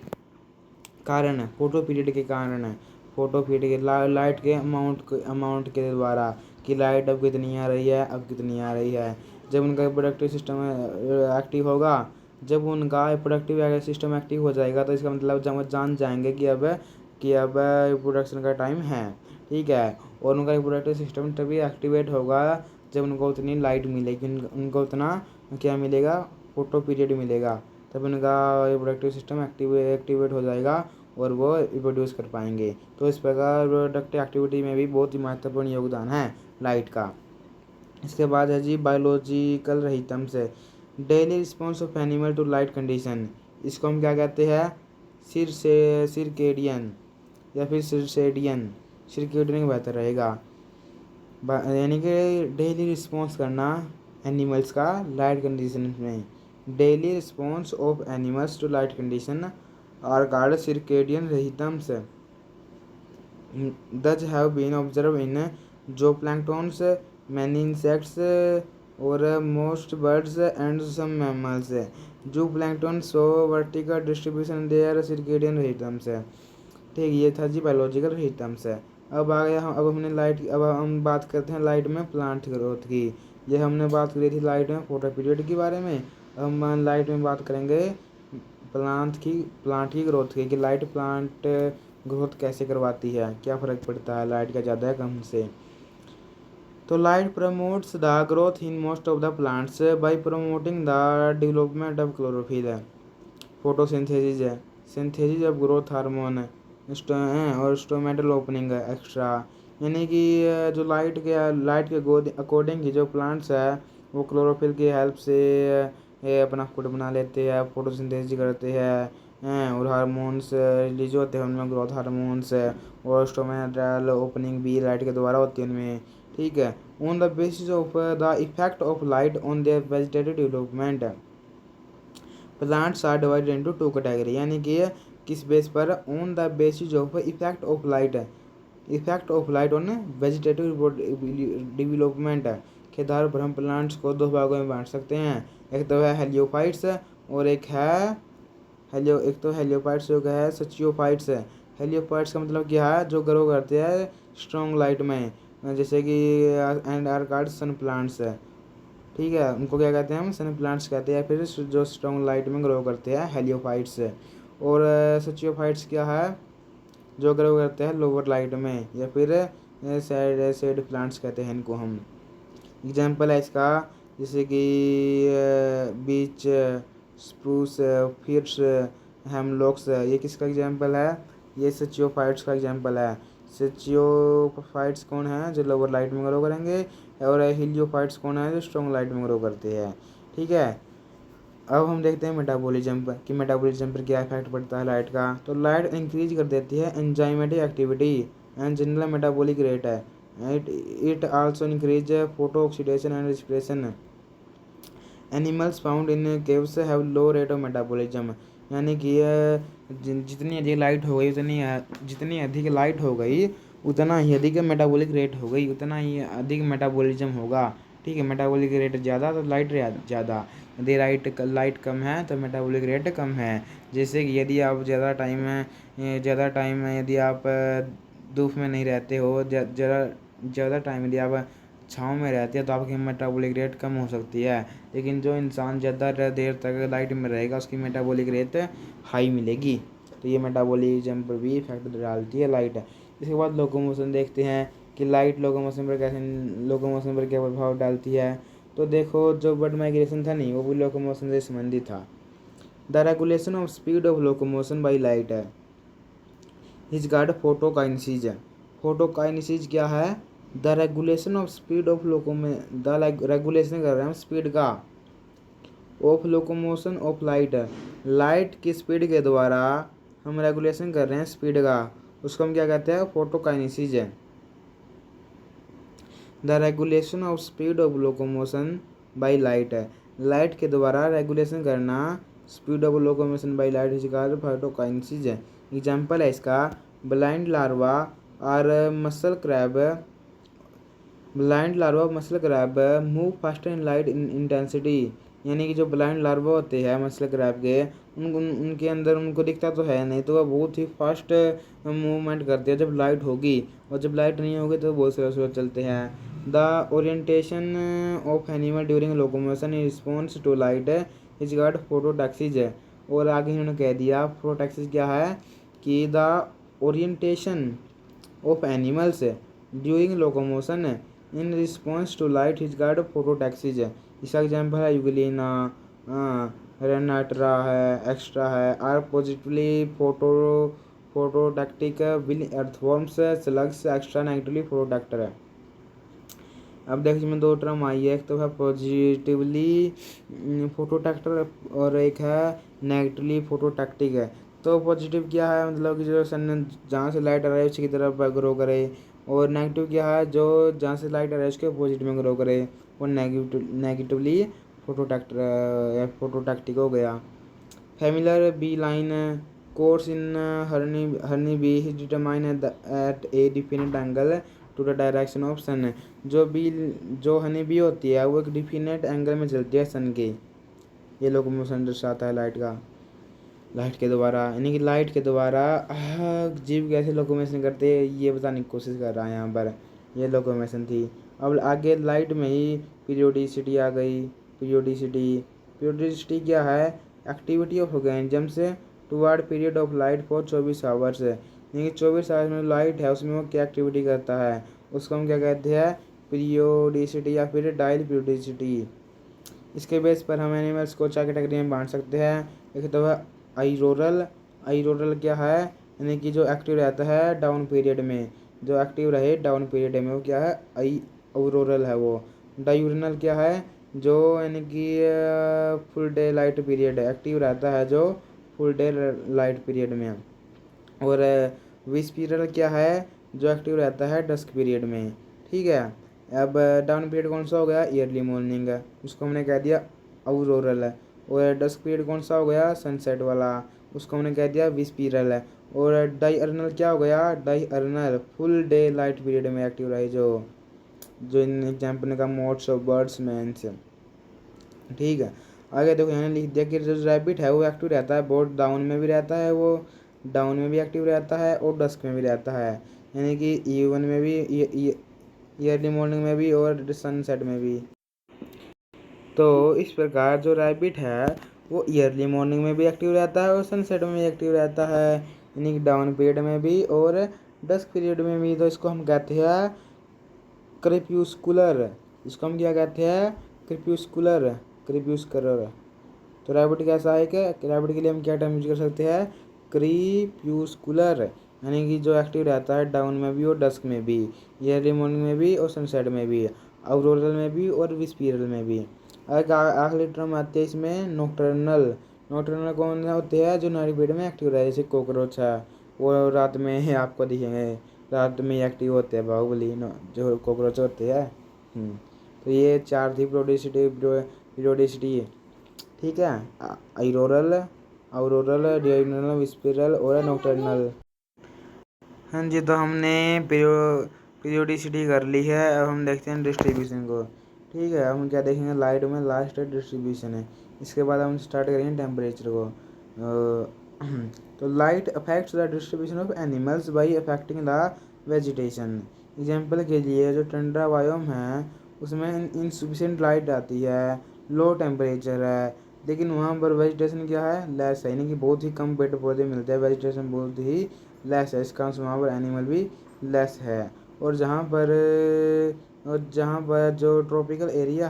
कारण, फोटो पीरियड के कारण, फोटो पीरियड के लाइट के अमाउंट के द्वारा, कि लाइट अब कितनी आ रही है, अब कितनी आ रही है। जब उनका रिप्रोडक्टिव सिस्टम एक्टिव होगा, जब उनका रिप्रोडक्टिव सिस्टम एक्टिव हो जाएगा तो इसका मतलब जब वो जान जाएंगे कि अब कि अब रिप्रोडक्शन का टाइम है, ठीक है। और उनका रिप्रोडक्टिव सिस्टम तभी एक्टिवेट होगा जब उनको उतनी लाइट मिलेगी, उनको उतना क्या मिलेगा, फोटो पीरियड मिलेगा, तब उनका रिप्रोडक्टिव सिस्टम एक्टिवेट हो जाएगा और वो रिप्रोड्यूस कर पाएंगे। तो इस प्रकार रिप्रोडक्टिव एक्टिविटी में भी बहुत ही महत्वपूर्ण योगदान है लाइट का। इसके बाद है जी बायोलॉजिकल रहितम्स है, daily response of animal to light condition. इसको हम क्या कहते हैं, सिरकेडियन या फिर सिरकेडियन बेहतर रहेगा। यानी कि डेली रिस्पॉन्स करना एनिमल्स का लाइट कंडीशन में। Daily response of animals to light condition are called circadian rhythms that have been observed in zooplanktons, many insects और most birds and some mammals. zooplankton show vertical distribution their circadian rhythms है, ठीक। ये था जी biological rhythms है। अब आ गया अब हम बात करते हैं लाइट में प्लांट ग्रोथ की। ये हमने बात करी थी लाइट में फोटो पीरियड के बारे में। अब हम लाइट में बात करेंगे प्लांट की ग्रोथ की, कि लाइट प्लांट ग्रोथ कैसे करवाती है, क्या फ़र्क पड़ता है लाइट का ज़्यादा है कम से। तो light promotes the growth in most of the plants by promoting the development of chlorophyll है। फोटोसिंथेसिस है, सिंथेसिस ऑफ ग्रोथ हार्मोन है, और स्टोमेटल ओपनिंग है एक्स्ट्रा। यानी कि जो लाइट के अकॉर्डिंग ही जो प्लांट्स है वो क्लोरोफिल की हेल्प से ये अपना फूड बना लेते हैं, फोटोसिंथेसिस करते हैं, और हार्मोन्स रिलीज होते हैं उनमें, ग्रोथ हार्मोन्स और स्टोमेटल ओपनिंग भी लाइट के द्वारा होती है उनमें, ठीक है। On the basis of the effect of light on their vegetative development plants are divided into two category. यानी कि किस बेस पर, on the basis of effect of light on vegetative development के आधार पर हम प्लांट्स को दो भागों में बांट सकते हैं। एक तो है हेलियोफाइट्स और एक तो हेलियोफाइट्स जो है सचियोफाइट्स है। हेलियोफाइट्स का मतलब क्या है, जो ग्रो करते हैं स्ट्रॉन्ग लाइट में, जैसे कि and are called sun plants है, ठीक है। उनको क्या कहते हैं हम, सन प्लांट्स कहते हैं, फिर जो स्ट्रॉन्ग लाइट में ग्रो करते हैं हेलियोफाइट्स। और सचियोफाइट्स क्या है, जो ग्रो करते हैं लोअर लाइट में, या फिर सेड प्लांट्स कहते हैं इनको हम। एग्जाम्पल है इसका, जैसे कि बीच, स्प्रूस, फिर्स, हेमलॉक्स, ये किसका एग्जाम्पल है, ये सचियोफाइट्स का एग्जाम्पल है। सचियोफाइट्स कौन है, जो लोअर लाइट में ग्रो करेंगे, और हेलियोफाइट्स कौन है, जो स्ट्रॉन्ग लाइट में ग्रो करते हैं, ठीक है। अब हम देखते हैं मेटाबॉलिज्म पर, कि मेटाबॉलिज्म पर क्या इफेक्ट पड़ता है लाइट का। तो लाइट इंक्रीज कर देती है enzymatic activity and general metabolic rate है। It also increase photooxidation and respiration. Animals found in caves have low rate of metabolism. यानी कि जितनी अधिक लाइट हो गई जितनी अधिक लाइट हो गई उतना ही अधिक मेटाबॉलिक रेट हो गई, उतना ही अधिक मेटाबॉलिज्म होगा, ठीक है। मेटाबॉलिक रेट ज़्यादा तो लाइट ज़्यादा, यदि लाइट कम है तो मेटाबॉलिक रेट कम है। जैसे कि यदि आप ज़्यादा टाइम यदि आप धूप में नहीं रहते हो, ज़्यादा टाइम यदि आप छाँव में रहते हैं तो आपकी मेटाबॉलिक रेट कम हो सकती है। लेकिन जो इंसान ज़्यादा देर तक लाइट में रहेगा उसकी मेटाबॉलिक रेट हाई मिलेगी। तो ये मेटाबॉलिज्म पर भी इफेक्ट डालती है लाइट। इसके बाद लोकोमोशन देखते हैं कि लाइट लोकोमोशन पर क्या प्रभाव डालती है। तो देखो, जो बर्ड माइग्रेशन था नहीं, वो भी लोकोमोशन से संबंधित था। The regulation of speed of locomotion by light है इज कॉल्ड फोटोकाइनेसिस। फोटोकाइनेसिस क्या है, the regulation of speed of regulation कर रहे हैं हम स्पीड का, ऑफ लोकोमोशन ऑफ लाइट की स्पीड के द्वारा हम रेगुलेशन कर रहे हैं स्पीड का, उसको हम क्या कहते हैं, फोटोकाइनेसिस है। The regulation of speed of locomotion by light है, लाइट के द्वारा रेगुलेशन करना speed of locomotion by light is called photokinesis है। एग्जाम्पल है इसका, ब्लाइंड लार्वा और mussel crab move faster in light intensity. यानी कि जो ब्लाइंड लार्वा होते हैं मसल क्रैब के, उनके अंदर उनको दिखता तो है नहीं, तो वह बहुत ही फास्ट मूवमेंट करते हैं जब लाइट होगी, और जब लाइट नहीं होगी तो बहुत स्लो चलते हैं। The orientation of animal during locomotion in response to light is called phototaxis है। और आगे इन्होंने कह दिया फोटोटैक्सिस क्या है, कि the orientation of animals during locomotion in response to light is called phototaxis. इसका एग्जाम्पल है यूग्लिना, रेनाट्रा है, एक्स्ट्रा है, are positively phototactic while earthworms, slugs extra negatively phototactic है। अब देखिए इसमें दो टर्म आई है, एक तो है पॉजिटिवली फोटोटैक्टर और एक है नेगेटिवली फोटोटैक्टिक है। तो पॉजिटिव क्या है, मतलब कि जो सन जहाँ से लाइट आ रही है उसकी तरफ ग्रो करे, और नेगेटिव क्या है, जो जहाँ से लाइट आ रही है उसके अपोजिट में ग्रो करे, वो नेगेटिवली फोटोटैक्टिक हो गया। Familiar bee line course in honey bee determine at a definite angle to the direction of sun. जो हनी बी होती है वो एक डिफिनेट एंगल में चलती है सन के। ये लोकोमोशन दर्शाता है लाइट के द्वारा, यानी कि लाइट के द्वारा जीव कैसे लोकोमोशन करते हैं ये बताने की कोशिश कर रहा है यहाँ पर। ये लोकोमोशन थी। अब आगे लाइट में ही पीरियोडिसिटी आ गई। पीरियोडिसिटी क्या है, activity of organisms toward period of light for 24 hours. यानी कि 24 आवर्स में लाइट है उसमें वो क्या एक्टिविटी करता है, उसको हम क्या कहते हैं, पीरियोडिसिटी या फिर डायल पीरियोडिसिटी। इसके बेस पर हम एनिमल्स को 4 कैटेगरी में बांट सकते हैं। एक तो है आइरोरल क्या है, यानी कि जो एक्टिव रहता है डाउन पीरियड में, जो एक्टिव रहे डाउन पीरियड में वो क्या है, आइरोरल है वो। डायूरनल क्या है, जो यानी कि full day light period active रहता है, जो फुल डे लाइट पीरियड में। और विस्पिरल क्या है, जो एक्टिव रहता है डस्क पीरियड में। ठीक है। अब डाउन पीरियड कौन सा हो गया, ईयरली मॉर्निंग है, उसको हमने कह दिया ऑरोरल है। और डस्क पीरियड कौन सा हो गया, सनसेट वाला, उसको हमने कह दिया विस्पिरल है। और डायअर्नल क्या हो गया, डायअर्नल फुल डे लाइट पीरियड में एक्टिव रहे, जो इन एग्जाम्पल ने कहा मोड्स ऑफ बर्ड्स मैंस। ठीक है। आगे देखो यहाँ लिख दिया कि जो रैबिट है वो एक्टिव रहता है, बहुत डाउन में भी रहता है, वो डाउन में भी एक्टिव रहता है और डस्क में भी रहता है, यानी कि इवन में भी, ईयरली मॉर्निंग में भी और सनसेट में भी। तो इस प्रकार जो रैबिट है वो ईयरली मॉर्निंग में भी एक्टिव रहता है और सनसेट में भी एक्टिव रहता है, यानी कि डाउन पीरियड में भी और डस्क पीरियड में भी। तो इसको हम कहते हैं क्रेप्यूस्कुलर। इसको हम क्या कहते हैं, क्रेप्यूस्कुलर। तो रैबिट कैसा है कि रैबिट के लिए हम क्या टर्म यूज कर सकते हैं, क्रीप्यूस्कुलर, यानी कि जो एक्टिव रहता है डाउन में भी और डस्क में भी, ईयरली मॉर्निंग में भी और सनसेट में भी, ऑरोरल में भी और विस्पिरल में भी। आखिरी टर्म आते हैं इसमें नॉकटर्नल। नॉकटर्नल कौन होते हैं, जो नाइट पीरियड में एक्टिव रहे, जैसे कॉकरोच है, वो रात में आपको दिखेंगे, रात में एक्टिव होते हैं, बाहुबली जो कॉकरोच होते हैं। तो ये 4 थी पीरियोडिसिटी। ठीक है, आइरोरल, ऑरोरल, डायurnal, विस्पिरल और नॉकटर्नल। हाँ जी, तो हमने पीरियोडिसिटी कर ली है। अब हम देखते हैं डिस्ट्रीब्यूशन को। ठीक है, हम क्या देखेंगे, लाइट में लास्ट डिस्ट्रीब्यूशन है, इसके बाद हम स्टार्ट करेंगे टेम्परेचर को। तो light affects the distribution of animals by affecting the vegetation. Example के लिए जो टंड्रा बायोम है उसमें इनसफिशिएंट लाइट आती है, लो टेम्परेचर है, लेकिन वहाँ पर वेजिटेशन क्या है, लेस है, यानी कि बहुत ही कम पेड़ पौधे मिलते हैं, वेजिटेशन बहुत ही लेस है, इसका वहाँ पर एनिमल भी लेस है। और जहाँ पर जो ट्रॉपिकल एरिया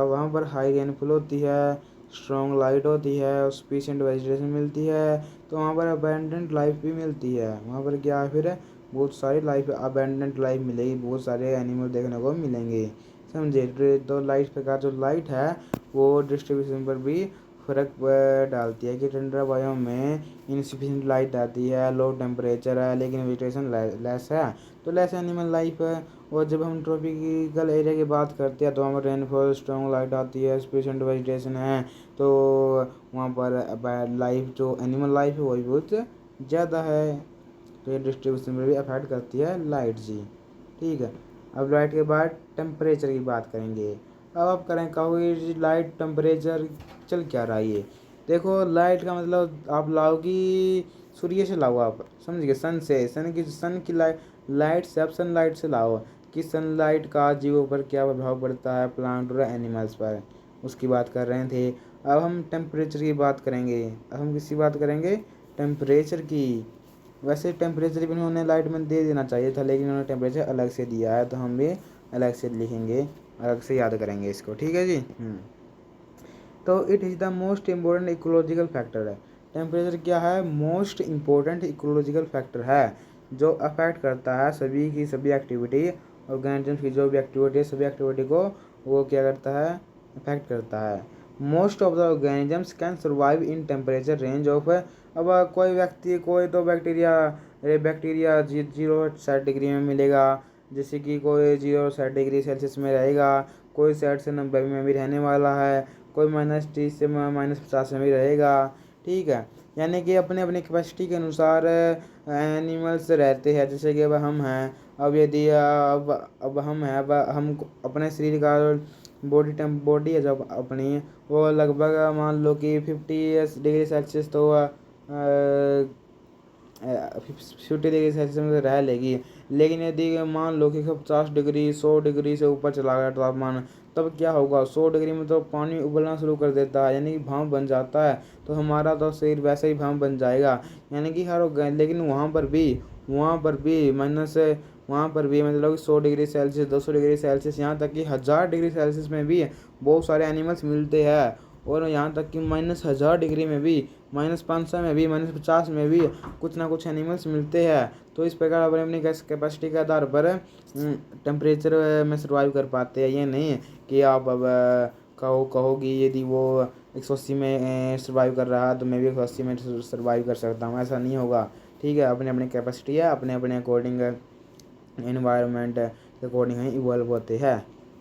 वहाँ पर हाई रेनफॉल होती है, स्ट्रॉन्ग लाइट होती है, सफिशिएंट वेजिटेशन मिलती है, तो वहाँ पर अबेंडेंट लाइफ भी मिलती है। वहाँ पर क्या है, फिर बहुत सारी लाइफ, अबेंडेंट लाइफ मिलेगी, बहुत सारे एनिमल देखने को मिलेंगे। समझे। तो लाइट प्रकार जो लाइट है वो डिस्ट्रीब्यूशन पर भी फ़र्क डालती है कि टंड्रा बायोम में इनसफिशिएंट लाइट आती है, लो टेम्परेचर है, लेकिन वेजिटेशन लेस है, तो लेस एनिमल लाइफ है। और जब हम ट्रॉपिकल एरिया की बात करते हैं तो वहाँ पर रेनफॉल, स्ट्रॉन्ग लाइट आती है, सफिशिएंट वेजिटेशन है, तो वहाँ पर लाइफ, जो एनिमल लाइफ है वो भी बहुत ज़्यादा है। तो ये डिस्ट्रीब्यूशन पर भी अफेक्ट करती है लाइट जी। ठीक है। अब लाइट के बाद टेम्परेचर की बात करेंगे। अब आप करें कहोगे लाइट टेम्परेचर चल क्या रहा है ये। देखो लाइट का मतलब आप लाओ कि सूर्य से लाओ, आप समझ गए, सन की लाइट से, आप सनलाइट से लाओ कि सनलाइट का जीवों पर क्या प्रभाव पड़ता है, प्लांट और एनिमल्स पर, उसकी बात कर रहे थे। अब हम टेम्परेचर की बात करेंगे। अब हम किसकी बात करेंगे, टेम्परेचर की। वैसे टेम्परेचर भी उन्होंने लाइट में दे देना चाहिए था, लेकिन उन्होंने टेम्परेचर अलग से दिया है, तो हम भी अलग से लिखेंगे, अलग से याद करेंगे इसको, ठीक है जी। तो it is the most important ecological factor है। टेम्परेचर क्या है? मोस्ट इम्पोर्टेंट इकोलॉजिकल फैक्टर है, जो अफेक्ट करता है सभी की सभी एक्टिविटी, ऑर्गेनिज्म की जो भी एक्टिविटी है, सभी एक्टिविटी को वो क्या करता है? अफेक्ट करता है। Most of the organisms can survive in temperature range of, अब कोई व्यक्ति, कोई तो बैक्टीरिया 0 से 7 डिग्री में मिलेगा, जैसे कि कोई 0 से 7 डिग्री सेल्सियस में रहेगा, कोई 60 से 90 में भी रहने वाला है, कोई -30 से -50 में भी रहेगा, ठीक है। यानी कि अपने अपने कैपेसिटी के अनुसार एनिमल्स रहते हैं। जैसे कि अब हम हैं, अब यदि अब हम हैं, अब हम अपने शरीर का बॉडी है जो अपनी, वो लगभग मान लो कि 50 डिग्री सेल्सियस तो 50 डिग्री सेल्सियस में रह लेगी। लेकिन यदि मान लो कि 50 डिग्री 100 डिग्री से ऊपर चला गया तापमान, तब क्या होगा? 100 डिग्री में तो पानी उबलना शुरू कर देता है, यानी कि भाप बन जाता है, तो हमारा तो शरीर वैसे ही भाप बन जाएगा। यानी कि लेकिन वहाँ पर भी माइनस, वहाँ पर भी मतलब 100 डिग्री सेल्सियस 200 डिग्री सेल्सियस, यहाँ तक कि 1000 डिग्री सेल्सियस में भी बहुत सारे एनिमल्स मिलते हैं। और यहाँ तक कि -1000 डिग्री में भी, -500 में भी, -50 में भी कुछ ना कुछ एनिमल्स मिलते हैं। तो इस प्रकार अपने अपनी कैपेसिटी के आधार पर टेम्परेचर में सर्वाइव कर पाते हैं। ये नहीं है कि आप अब कहोगी यदि वो 180 में सर्वाइव कर रहा है तो मैं भी 180 में सर्वाइव कर सकता हूँ, ऐसा नहीं होगा, ठीक है। अपने अपने कैपेसिटी है, अपने अपने अकॉर्डिंग इन्वायरमेंट के अकॉर्डिंग ही इवॉल्व होते हैं,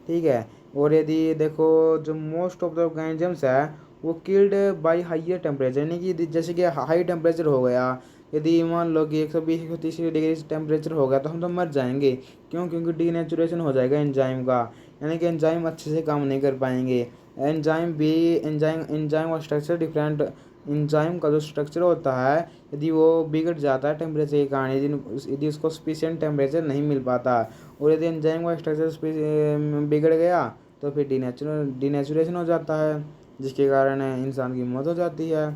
ठीक है। और यदि देखो, जो मोस्ट ऑफ द ऑर्गेनिजम्स है वो किल्ड बाई हाइयर टेम्परेचर, यानी कि जैसे कि हाई टेम्परेचर हो गया, यदि मान लो कि 120-130 डिग्री टेम्परेचर हो गया तो हम तो मर जाएंगे। क्यों? क्योंकि डीनेचुरेशन हो जाएगा एंजाइम का, यानी कि एंजाइम अच्छे से काम नहीं कर पाएंगे। एंजाइम का स्ट्रक्चर डिफरेंट, एंजाइम का जो स्ट्रक्चर होता है यदि वो बिगड़ जाता है टेम्परेचर के कारण, यदि उसको सफिशिएंट टेम्परेचर नहीं मिल पाता, और यदि एंजाइम का स्ट्रक्चर बिगड़ गया तो फिर डीनेचुरेशन हो जाता है, जिसके कारण इंसान की मौत हो जाती है।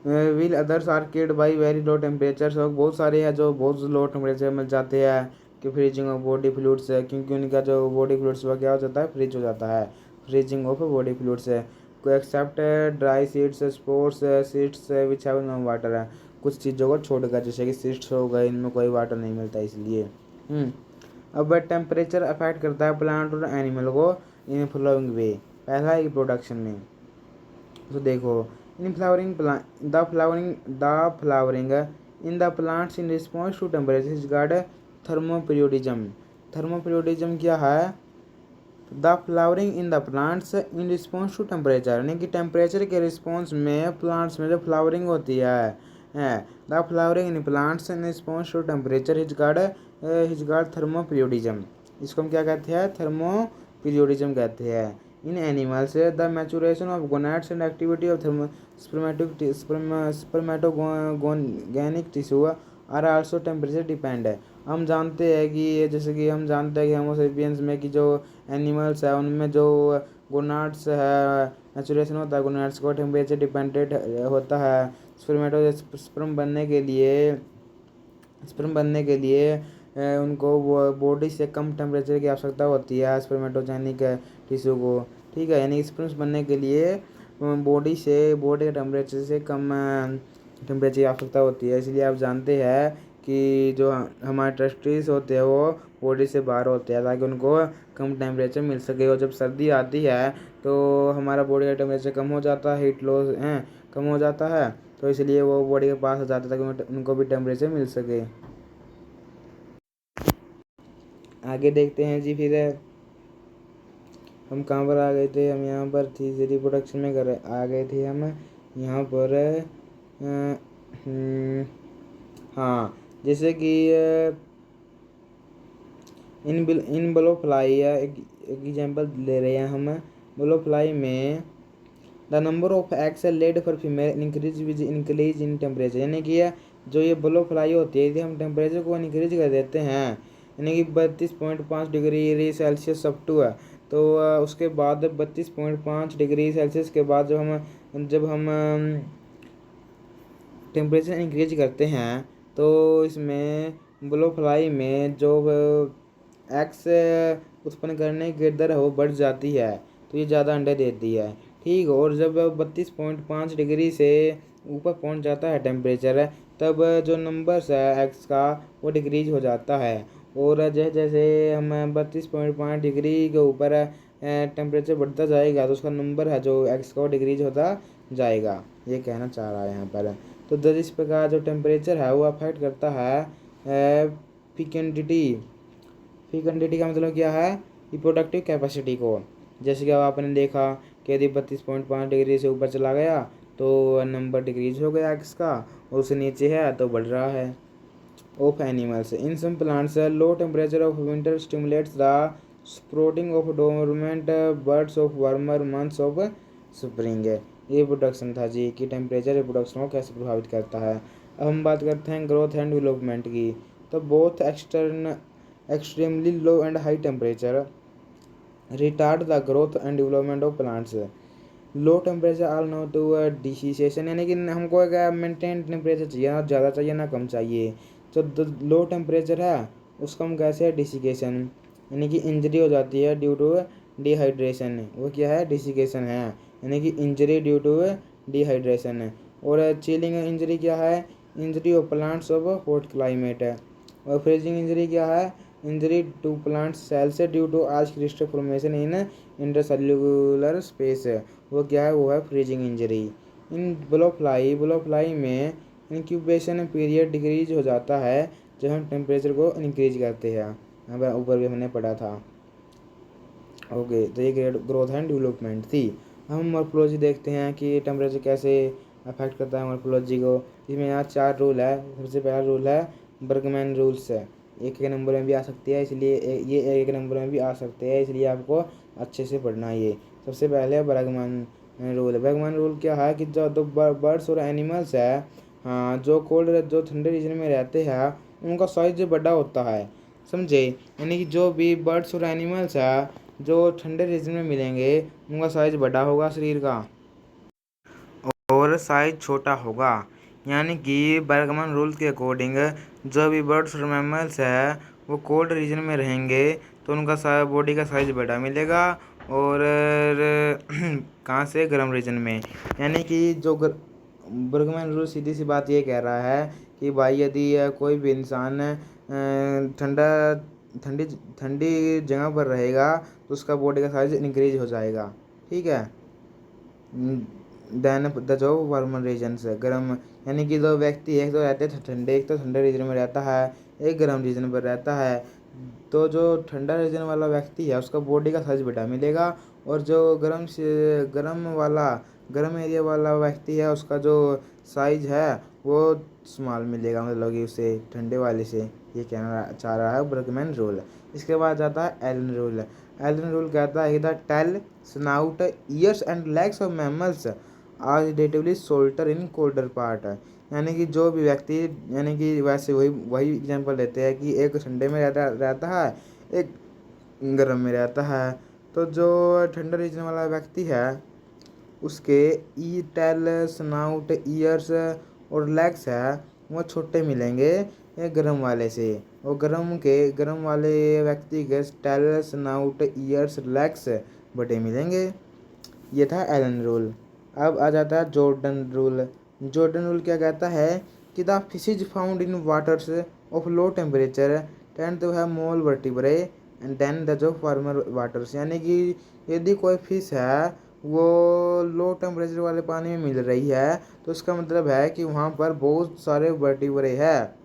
While others are killed by very low temperature, और बहुत सारे हैं जो बहुत लो टेम्परेचर में जाते हैं कि फ्रीजिंग ऑफ बॉडी फ्लूइड्स है, क्योंकि उनका जो बॉडी फ्लूइड्स वह क्या हो जाता है? फ्रीज हो जाता है, फ्रीजिंग ऑफ बॉडी फ्लूइड्स है। कोई except dry seeds, spores seeds which have no water है, कुछ चीज़ों को छोड़कर, जैसे कि सीड्स हो गए, इनमें कोई वाटर नहीं मिलता इसलिए। अब टेम्परेचर अफेक्ट करता है प्लांट और एनिमल को इन फ्लोइंग वे। पहला है प्रोडक्शन में, तो देखो, in flowering flowering in the plants in response to temperature is called thermoperiodism. Thermoperiodism क्या है? The flowering in the plants in response to temperature, यानी कि टेम्परेचर के रिस्पॉन्स में प्लांट्स में जो फ्लावरिंग होती है, the flowering in plants in response to temperature is called thermoperiodism. इसको हम क्या कहते हैं? थर्मोपीरियोडिज्म कहते हैं। In animals the maturation of gonads and activity of spermatogenic tissue are also temperature depend है। हम जानते हैं कि जैसे कि हम जानते हैं कि होमोसेपियंस में कि जो एनिमल्स है उनमें जो गोनाड्स है, मैचुरेशन होता है गोनाड्स को, टेम्परेचर डिपेंडेंट होता है। स्पर्म बनने के लिए उनको वो बॉडी से कम टेम्परेचर की आवश्यकता होती है स्पर्मेटोजेनिक टिश्यू को, ठीक है। यानी स्पर्म्स बनने के लिए बॉडी के टेम्परेचर से कम टेम्परेचर की आवश्यकता होती है। इसलिए आप जानते हैं कि जो हमारे टेस्टिस होते हैं वो बॉडी से बाहर होते हैं, ताकि उनको कम टेम्परेचर मिल सके। और जब सर्दी आती है तो हमारा बॉडी का टेम्परेचर कम हो जाता है, हीट लॉस कम हो जाता है, तो इसलिए वो बॉडी के पास आ जाता है ताकि उनको भी टेम्परेचर मिल सके। आगे देखते हैं जी। फिर हम कहाँ पर आ गए थे? हम यहाँ पर थी रिप्रोडक्शन में आ गए थे हम यहाँ पर। हाँ, जैसे कि इन बलोफ्लाई एक एग्जाम्पल ले रहे हैं हम। बलोफ्लाई में the number of eggs laid for female increase with increase in temperature, यानी कि जो ये बलोफ्लाई होती है, यदि हम टेम्परेचर को इंक्रीज कर देते हैं, यानी कि 32.5 डिग्री सेल्सियस अप टू है, तो उसके बाद 32.5 डिग्री सेल्सियस के बाद जब हम टेम्परेचर इंक्रीज करते हैं तो इसमें ब्लोफ्लाई में जो एक्स उत्पन्न करने की दर है वो बढ़ जाती है, तो ये ज़्यादा अंडे देती है। ठीक, और जब 32.5 डिग्री से ऊपर पहुंच जाता है टेम्परेचर, तब जो नंबर्स है एक्स का वो डिक्रीज हो जाता है। और जैसे जैसे हम 32.5 डिग्री के ऊपर टेम्परेचर बढ़ता जाएगा तो उसका नंबर है जो एक्स का वो डिक्रीज होता जाएगा, ये कहना चाह रहा है यहाँ पर। तो इस प्रकार जो टेम्परेचर है वो अफेक्ट करता है फिकेंडिटी। फिकेंडिटी का मतलब क्या है, रिप्रोडक्टिव कैपेसिटी को। जैसे कि अब आपने देखा कि यदि 32.5 डिग्री से ऊपर चला गया तो नंबर डिक्रीज हो गया एक्स का, और उससे नीचे है तो बढ़ रहा है। Of animals in some plants low temperature of winter stimulates the sprouting of dormant birds of warmer months of spring. ये प्रोडक्शन था जी कि टेम्परेचर रिप्रोडक्शन को कैसे प्रभावित करता है। अब हम बात करते हैं ग्रोथ एंड डेवलपमेंट की। तो both extremely low and high temperature retard the growth and development of plants. Low temperature all no to desiccation, यानी कि हमको क्या मेंटेन टेम्परेचर चाहिए, ना ज़्यादा चाहिए ना कम चाहिए। जो लो टेम्परेचर है उसको हम कैसे है डिसिकेशन, यानी कि इंजरी हो जाती है ड्यू टू डिहाइड्रेशन। वो क्या है, डिसिकेशन है, यानी कि इंजरी ड्यू टू डिहाइड्रेशन। और चिलिंग इंजरी क्या है, injury of plants of hot climate है। और फ्रीजिंग इंजरी क्या है, injury to plant cells due to ice crystal formation in intercellular space. वो क्या है, वो है फ्रीजिंग इंजरी। इन ब्लोफ्लाई में इंक्यूबेशन पीरियड डिक्रीज हो जाता है जब हम टेम्परेचर को इंक्रीज करते हैं। यहाँ पर ऊपर भी हमने पढ़ा था। ओके, तो ये ग्रोथ एंड डेवलपमेंट थी। हम मॉर्फोलॉजी देखते हैं कि टेम्परेचर कैसे अफेक्ट करता है मॉर्फोलॉजी को। इसमें यहाँ 4 रूल है। सबसे पहला रूल है बर्गमैन रूल्स है, एक नंबर में भी आ सकती है, इसलिए ये एक नंबर में भी आ सकते हैं, इसलिए आपको अच्छे से पढ़ना है ये। सबसे पहले बर्गमैन रूल। बर्गमैन रूल क्या है कि जो तो बर्ड्स और एनिमल्स है, हाँ, जो ठंडे रीजन में रहते हैं उनका साइज बड़ा होता है, समझे। यानी कि जो भी बर्ड्स और एनिमल्स है जो ठंडे रीजन में मिलेंगे उनका साइज बड़ा होगा शरीर का, और साइज छोटा होगा। यानी कि बर्गमैन रूल के अकॉर्डिंग जो भी बर्ड्स और मैमल्स है वो कोल्ड रीजन में रहेंगे तो उनका बॉडी का साइज बड़ा मिलेगा, और कहाँ से, गर्म रीजन में। यानी कि जो बर्गमैन रूल सीधी सी बात ये कह रहा है कि भाई यदि कोई भी इंसान ठंडा ठंडी ठंडी जगह पर रहेगा तो उसका बॉडी का साइज इंक्रीज हो जाएगा, ठीक है। देन द जो वार्मर रीजन से गर्म, यानी कि दो व्यक्ति एक तो रहते हैं ठंडे, एक तो ठंडे रीजन में रहता है, एक गर्म रीजन पर रहता है। तो जो ठंडा रीजन वाला व्यक्ति है उसका बॉडी का साइज बड़ा मिलेगा, और जो गर्म एरिया वाला व्यक्ति है उसका जो साइज है वो स्मॉल मिलेगा, मतलब कि उसे ठंडे वाले से। ये कहना चाह रहा है बर्गमैन रूल। इसके बाद जाता है एलन रूल। एलन रूल कहता है the tail snout ears and legs of mammals are relatively shorter in colder part. यानी कि जो भी व्यक्ति, यानी कि वैसे वही एग्जांपल लेते हैं कि एक ठंडे में रहता है, एक गर्म में रहता है। तो जो ठंडा रीजन वाला व्यक्ति है उसके ई टेल स्नाउट ईयर्स और लेग्स है वो छोटे मिलेंगे गर्म वाले से, और गर्म वाले व्यक्ति के टेल स्नाउट ईयर्स लेग्स बड़े मिलेंगे। ये था एलन रूल। अब आ जाता है जॉर्डन रूल। जॉर्डन रूल क्या कहता है कि the fishes found in waters of low temperature tend to have more vertebrae and than the जो वार्मर वाटर्स। यानी कि यदि कोई फिश है वो लो टेम्परेचर वाले पानी में मिल रही है तो इसका मतलब है कि वहाँ पर बहुत सारे वर्टिब्रे है,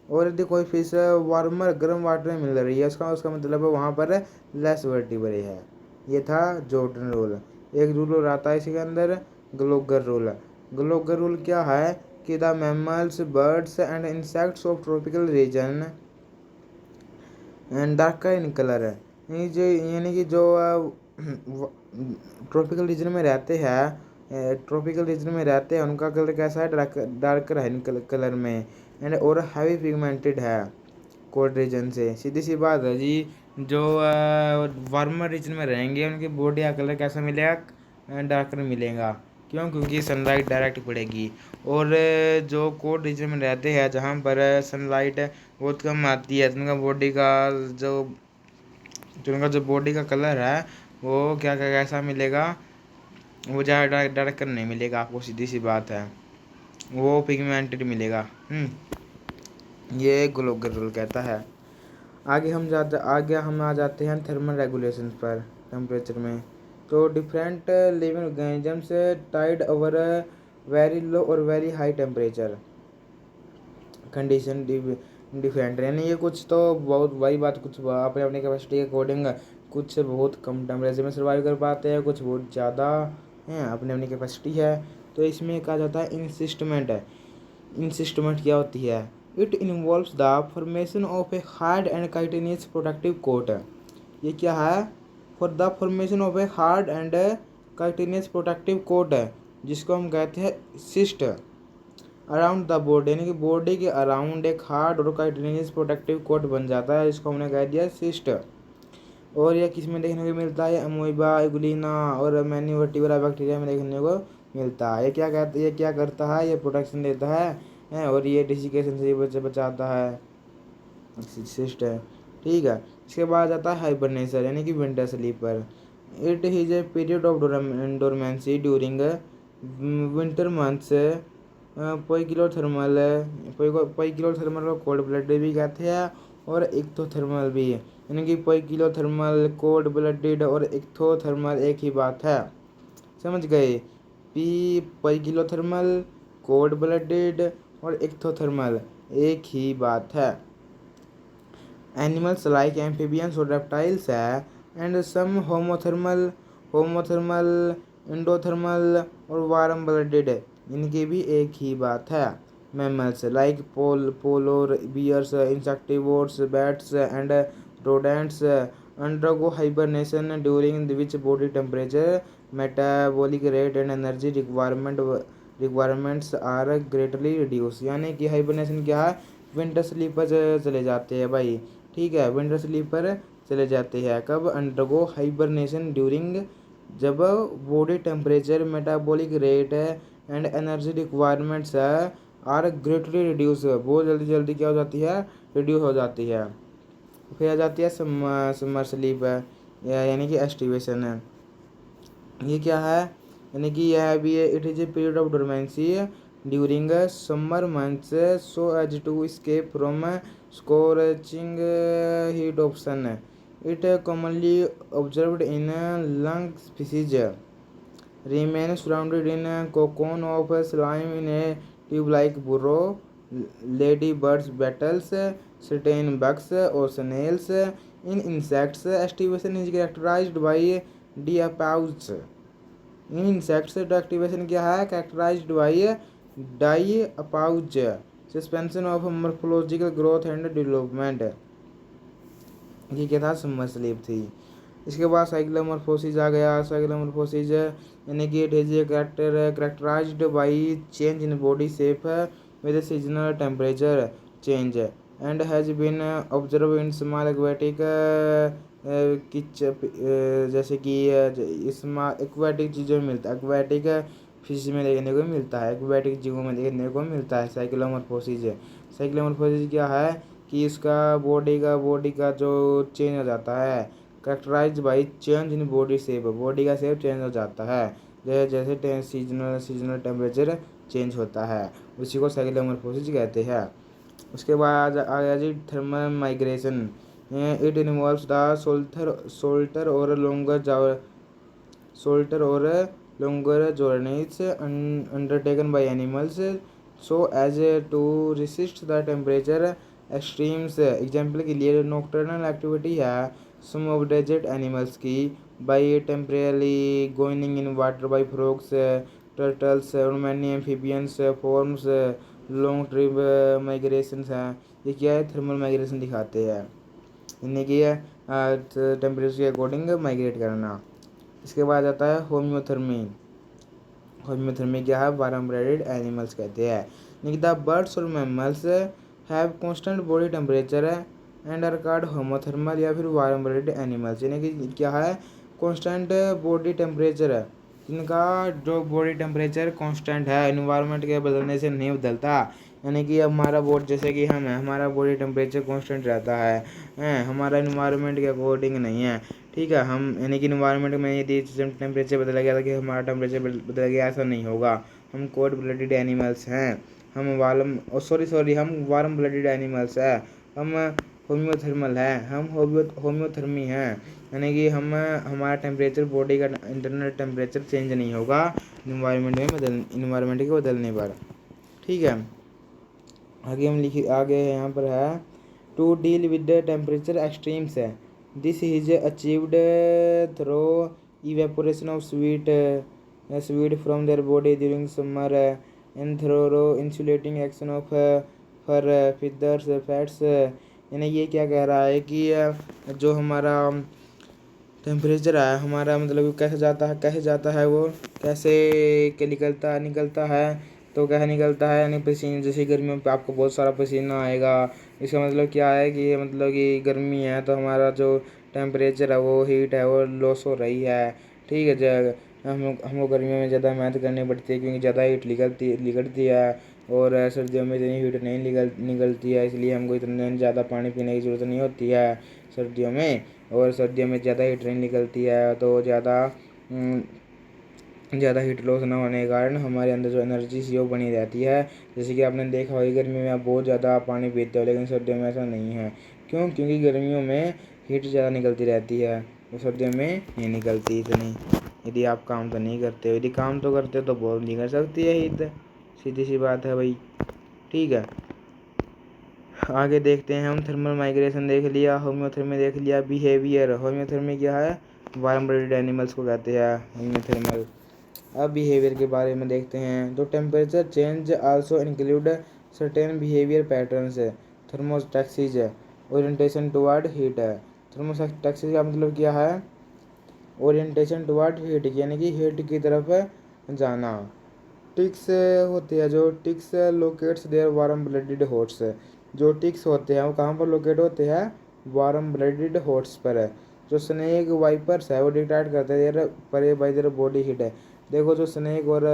और यदि कोई फिश वार्मर गर्म वाटर में मिल रही है उसका मतलब है वहाँ पर लेस वर्टिब्रे है। ये था जॉर्डन रूल। एक रूल और आता है इसके अंदर, ग्लोगर रूल। ग्लोगर रूल क्या है कि the mammals birds and insects of tropical region and darker in colour है, यानी कि जो ट्रॉपिकल रीजन में रहते हैं, उनका कलर कैसा है, डार्कर है इन कलर में, एंड और हैवी पिगमेंटेड है कोल्ड रीजन से। सीधी सी बात है जी, जो वार्मर रीजन में रहेंगे उनकी बॉडी का कलर कैसा मिलेगा, डार्कर मिलेगा, क्यों? क्योंकि सनलाइट डायरेक्ट पड़ेगी। और जो कोल्ड रीजन में रहते हैं जहाँ पर सनलाइट बहुत कम आती है, तो उनका बॉडी का जो बॉडी का कलर है वो क्या क्या कैसा मिलेगा, वो ज़्यादा डार्क नहीं मिलेगा आपको, सीधी सी बात है, वो पिगमेंटेड मिलेगा। ये ग्लोबल रूल कहता है। आगे हम आ जाते हैं थर्मल रेगुलेशन पर टेम्परेचर में। तो different living organisms tide over very low और very high temperature condition different, यानी ये कुछ तो बहुत वही बात, कुछ अपने अपनी कैपेसिटी के अकॉर्डिंग कुछ बहुत कम टेम्परेचर में सर्वाइव कर पाते हैं, कुछ बहुत ज़्यादा हैं, अपनी अपनी कैपेसिटी है। तो इसमें कहा जाता है इंसिस्टमेंट है। इंसिस्टमेंट क्या होती है? It involves the formation of a hard and chitinous protective coat. ये क्या है? For the formation of a hard and chitinous protective coat है, जिसको हम कहते हैं सिस्ट अराउंड द बॉडी, यानी कि बॉडी के अराउंड एक हार्ड और काइटेनियस प्रोटेक्टिव कोट बन जाता है, जिसको हमने कह दिया सिस्ट। और यह किस में देखने को मिलता है? अमोइबा, एगुलिना और मैनी वर्टिब्रा बैक्टीरिया में देखने को मिलता है। ये क्या करता है? ये प्रोटेक्शन देता है और ये डिसीकेशन से बचाता है, सिस्ट है। ठीक है। इसके बाद आता है हाइबरनेशन, यानी कि winter sleeper. It is a period of dormancy during winter months. Poikilothermal को कोल्ड ब्लडेड भी कहते हैं और एक्टोथर्मल भी, यानी कि पोइकिलोथर्मल, कोल्ड ब्लडेड और एक्टोथर्मल एक ही बात है, समझ गए? पोइकिलोथर्मल, कोल्ड ब्लडेड और एक्टोथर्मल एक ही बात है। एनिमल्स लाइक एम्फीबियंस और रेप्टाइल्स है एंड सम होमोथर्मल, एंडोथर्मल और वार्म ब्लडेड, इनकी भी एक ही बात है। Mammals like polar bears, insectivores, bats and rodents undergo hibernation during which body temperature, metabolic rate and energy requirements are greatly reduce, यानी कि हाइबरनेशन क्या है? विंटर स्लीप पर चले जाते हैं भाई। ठीक है, विंटर स्लीप पर चले जाते हैं कब? अंडरगो हाइबरनेशन ड्यूरिंग, जब body temperature, metabolic rate and energy requirements are greatly reduce, बहुत जल्दी जल्दी क्या हो जाती है? रिड्यूस हो जाती है। फिर आ जाती है समर स्लीप, यानी कि एस्टिवेशन है। ये क्या है? यानी कि यह भी है, it is a period of dormancy during summer months so as to escape from scorching heat of sun. It commonly observed in lung species remain surrounded in a cocoon of slime in a tube-like burrow. Ladybirds, beetles, certain bugs or snails. In insects, estivation is characterized by diapause. In insects activation क्या है? Characterised by diapause, suspension of morphological growth and development. ये क्या था? Summer sleep थी। इसके बाद साइक्लोमॉर्फोसिस आ गया। Cyclomorphosis यानी कि it is characterised by change in body shape with seasonal temperature change and has been observe in small aquatic जैसे कि इसमें एक्वेटिक चीज़ों में मिलता है, एक्वेटिक फिश में देखने को मिलता है, एक्वेटिक जीवों में देखने को मिलता है साइक्लोमॉर्फोसिस। साइक्लोमॉर्फोसिस क्या है? कि इसका बॉडी का जो चेंज हो जाता है, characterised by change in body shape, body का शेप चेंज हो जाता है जैसे जैसे सीजनल टेम्परेचर चेंज होता है, उसी को साइक्लोमॉर्फोसिस कहते हैं। उसके बाद आ गया जी thermal migration. It involves the shorter और longer journeys undertaken by animals so as to resist the temperature extremes। Example के लिए नॉकटर्नल एक्टिविटी है some of desert animals की, by temporarily going in water by frogs, turtles और many amphibians forms long trip migrations हैं। ये क्या है? Thermal migration दिखाते हैं, इन्हें की है टेम्परेचर के अकॉर्डिंग माइग्रेट करना। इसके बाद आता है होम्योथर्मी। होम्योथर्मी क्या है? वार्म ब्लडेड एनिमल्स कहते हैं, यानी द बर्ड्स और mammals have constant body temperature and are called homothermal या फिर वार्म ब्लडेड एनिमल्स, यानी कि क्या है? कांस्टेंट बॉडी टेम्परेचर है जिनका जो बॉडी टेम्परेचर कांस्टेंट है, इन्वायरमेंट के बदलने से नहीं बदलता। यानी कि हमारा बॉडी, जैसे कि हम है, हमारा बॉडी टेम्परेचर कांस्टेंट रहता है, हमारा इन्वायरमेंट के अकॉर्डिंग नहीं है। ठीक है, हम यानी कि इन्वायरमेंट में यदि टेम्परेचर बदल गया था कि हमारा टेम्परेचर बदल गया, ऐसा नहीं होगा। हम कोल्ड ब्लडेड एनिमल्स हैं, हम वार्म ब्लडेड एनिमल्स है, हम होम्योथर्मल है, हम होम्योथर्मी हैं। यानी कि हम हमारा टेम्परेचर, बॉडी का इंटरनल टेम्परेचर चेंज नहीं होगा इन्वायरमेंट के बदलने पर। ठीक है, आगे यहाँ पर है to deal with the temperature extremes है। This is achieved through evaporation of sweat from their body during summer and through insulating action of fur feathers fats. यानी ये क्या कह रहा है कि जो हमारा टेम्परेचर है हमारा, मतलब कैसे जाता है वो कैसे के निकलता है। तो कैसे निकलता है, यानी पसीने, जैसे गर्मियों में आपको बहुत सारा पसीना आएगा। इसका मतलब क्या है कि मतलब कि गर्मी है तो हमारा जो टेम्परेचर है, वो हीट है, वो लॉस हो रही है। ठीक है, हम लोग गर्मियों में ज़्यादा मेहनत करनी पड़ती है क्योंकि ज़्यादा हीट निकलती है, और सर्दियों में इतनी हीट नहीं निकलती है, इसलिए हमको इतने ज़्यादा पानी पीने की ज़रूरत नहीं होती है सर्दियों में। और सर्दियों में ज़्यादा हीट नहीं निकलती है तो ज़्यादा हीट लॉस ना होने के कारण हमारे अंदर जो एनर्जी सी वो बनी रहती है। जैसे कि आपने देखा होगा गर्मी में आप बहुत ज़्यादा पानी पीते हो, लेकिन सर्दियों में ऐसा नहीं है। क्यों? क्योंकि गर्मियों में हीट ज़्यादा निकलती रहती है, तो सर्दियों में नहीं निकलती इतनी। यदि आप काम तो नहीं करते हो, यदि काम तो करते हो तो बहुत निकल सकती है हीट, सीधी सी बात है भाई। ठीक है, आगे देखते हैं हम। थर्मल माइग्रेशन देख लिया, होम्योथर्मी देख लिया, बिहेवियर। होम्योथर्मी क्या है? वार्म ब्लडेड एनिमल्स को कहते हैं होम्योथर्मल। अब बिहेवियर के बारे में देखते हैं। तो temperature change also include certain behaviour patterns. Thermotaxis orientation toward heat है। थर्मोस्टैक्सिस का मतलब क्या है? ओरिएंटेशन टुवर्ड हीट, यानी कि हीट की तरफ जाना। टिक्स होते हैं, जो ticks locates their warm blooded hosts. जो टिक्स होते हैं वो कहाँ पर लोकेट होते हैं? वार्म ब्लडेड हॉट्स पर है। जो स्नेक वाइपर्स है वो डिटेक्ट करते हैं देयर परे बाय देयर बॉडी हीट है। देखो, जो स्नेक और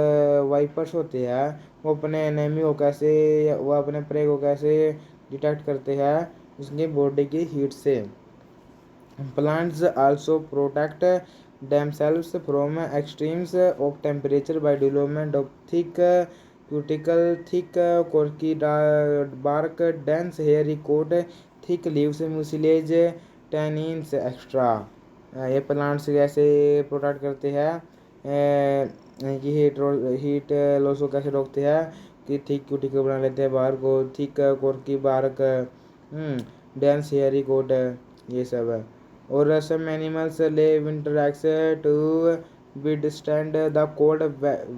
वाइपर्स होते हैं वो अपने एनिमी को कैसे, वो अपने प्रे को कैसे डिटेक्ट करते हैं? उसकी बॉडी की हीट से। Plants also protect themselves from extremes of temperature by development of thick cuticle, thick corky bark, dense hairy coat, thick leaves, mucilage, tannins extra। ये प्लांट्स कैसे प्रोटेक्ट करते हैं कि हीट लॉस को कैसे रोकते हैं? कि थिक क्यूटिकल बना लेते हैं बाहर को, thick कोर्की bark, dense hairy coat, ये सब है। और some animals live winter to withstand the cold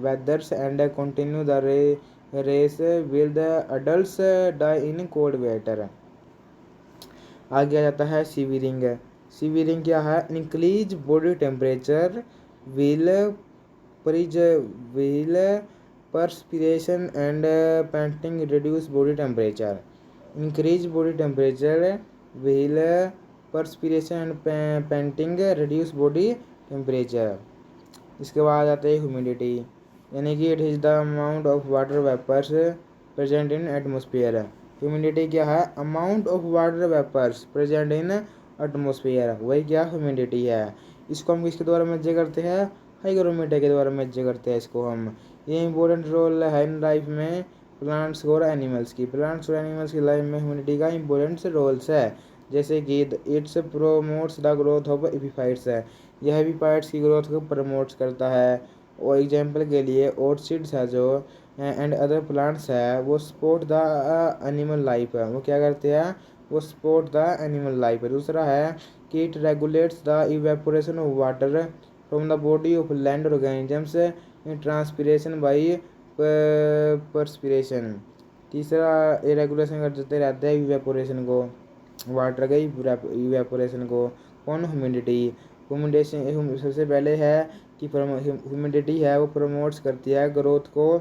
weathers and continue the race while the adults die in cold weather। आगे आ जाता है सीविरिंग। सीविरिंग क्या है? Increase body temperature will will perspiration and panting reduce body temperature। increase body temperature will perspiration and panting reduce body temperature। इसके बाद आते हैं humidity, यानी कि it is the amount of water vapours present in atmosphere. Humidity क्या है? Amount of water vapours present in atmosphere, वही क्या ह्यूमिडिटी है। इसको हम किसके द्वारा मेजर करते हैं? हाइग्रोमीटर के द्वारा मेजर करते हैं इसको हम। ये इंपॉर्टेंट रोल है इन लाइफ में प्लांट्स और एनिमल्स की। प्लांट्स और एनिमल्स की लाइफ में ह्यूमिडिटी का इंपॉर्टेंट रोल्स है। जैसे कि it's promotes the growth of epiphytes है, यह एपिफाइट्स की ग्रोथ को प्रमोट्स करता है। और एग्जाम्पल के लिए ओर्चिड्स है जो एंड अदर प्लांट्स है, वो सपोर्ट द एनिमल लाइफ है। वो क्या करते हैं? वो सपोर्ट द एनिमल लाइफ है। दूसरा है कि it regulates the evaporation of water from the body of land organisms in transpiration by perspiration. तीसरा, ये रेगुलेशन करते रहते हैं इवेपोरेशन को, वाटर के इवेपोरेशन को। कौन? ह्यूमिडिटी। ह्यूमिडेशन सबसे पहले है कि ह्यूमिडिटी है वो प्रमोट्स करती है ग्रोथ को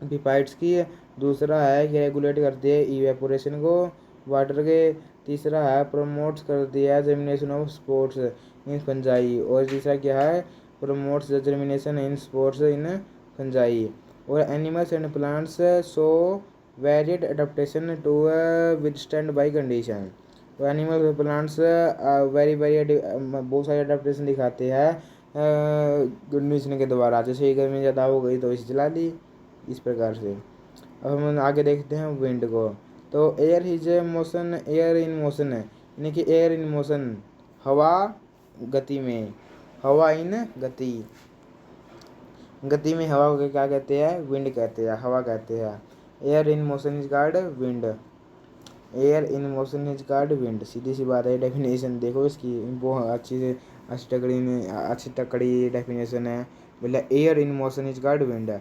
एपिफाइट्स की। दूसरा है कि रेगुलेट करती है इवेपोरेशन को वाटर के। तीसरा है प्रमोट्स करती है germination of sports in fungi. और तीसरा क्या है? promotes the germination in spores in fungi. और animals and plants show varied adaptation to withstand by condition. तो एनिमल और प्लांट्स वेरी बहुत सारे अडेप्टेशन दिखाते हैं कंडीशन के द्वारा। जैसे ही गर्मी ज़्यादा हो गई तो इसे जला दी, इस प्रकार से। अब हम आगे देखते हैं विंड को। तो air is a motion, air in motion है, यानी कि एयर इन मोशन, हवा गति में, हवा इन गति, गति में हवा को क्या कहते हैं? विंड कहते हैं, हवा कहते हैं। Air in motion is called wind, air in motion is called wind. सीधी सी बात है, डेफिनेशन देखो इसकी, बहुत अच्छी तकड़ी डेफिनेशन है। बोला air in motion is called wind.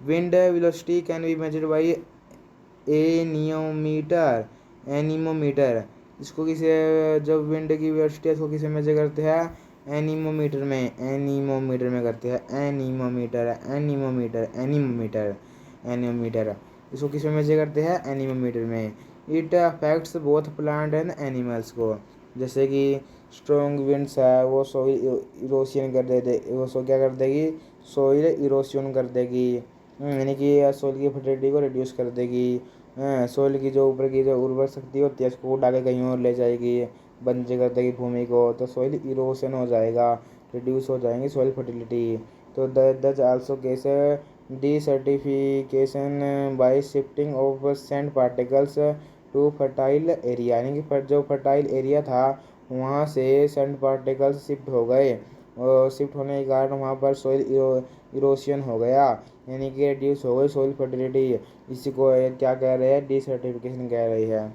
Wind velocity can be measured by anemometer, anemometer. इसको किसे, जब विंड की वेलोसिटी है इसको किसे मेजर करते हैं? एनीमोमीटर में, एनीमोमीटर में करते हैं, एनीमोमीटर, एनीमोमीटर, एनीमोमीटर, एनीमोमीटर। इसको किस में मेजर करते हैं? एनीमोमीटर में। It affects both plant and animals को। जैसे कि स्ट्रॉन्ग विंड्स है वो सोइल इरोशन कर दे, वो क्या कर देगी? सोइल इरोशन कर देगी, यानी कि सोइल की फर्टिलिटी को रिड्यूस कर देगी। सोइल की जो ऊपर की जो उर्वर शक्ति होती है उसको उड़ा के कहीं और ले जाएगी, बंजर कर देगी भूमि को, तो सोइल इरोशन हो जाएगा, रिड्यूस हो जाएंगी सोइल फर्टिलिटी। तो these also cause desertification by shifting of sand particles to fertile area, यानी कि जो फर्टाइल एरिया था वहाँ से सैंड पार्टिकल्स शिफ्ट हो गए, और शिफ्ट होने के कारण वहाँ पर सोइल इरोशन हो गया, यानी कि रिड्यूस हो गई सोइल फर्टिलिटी। इसी को क्या कह रहे हैं? डिसर्टिफिकेशन कह रही है।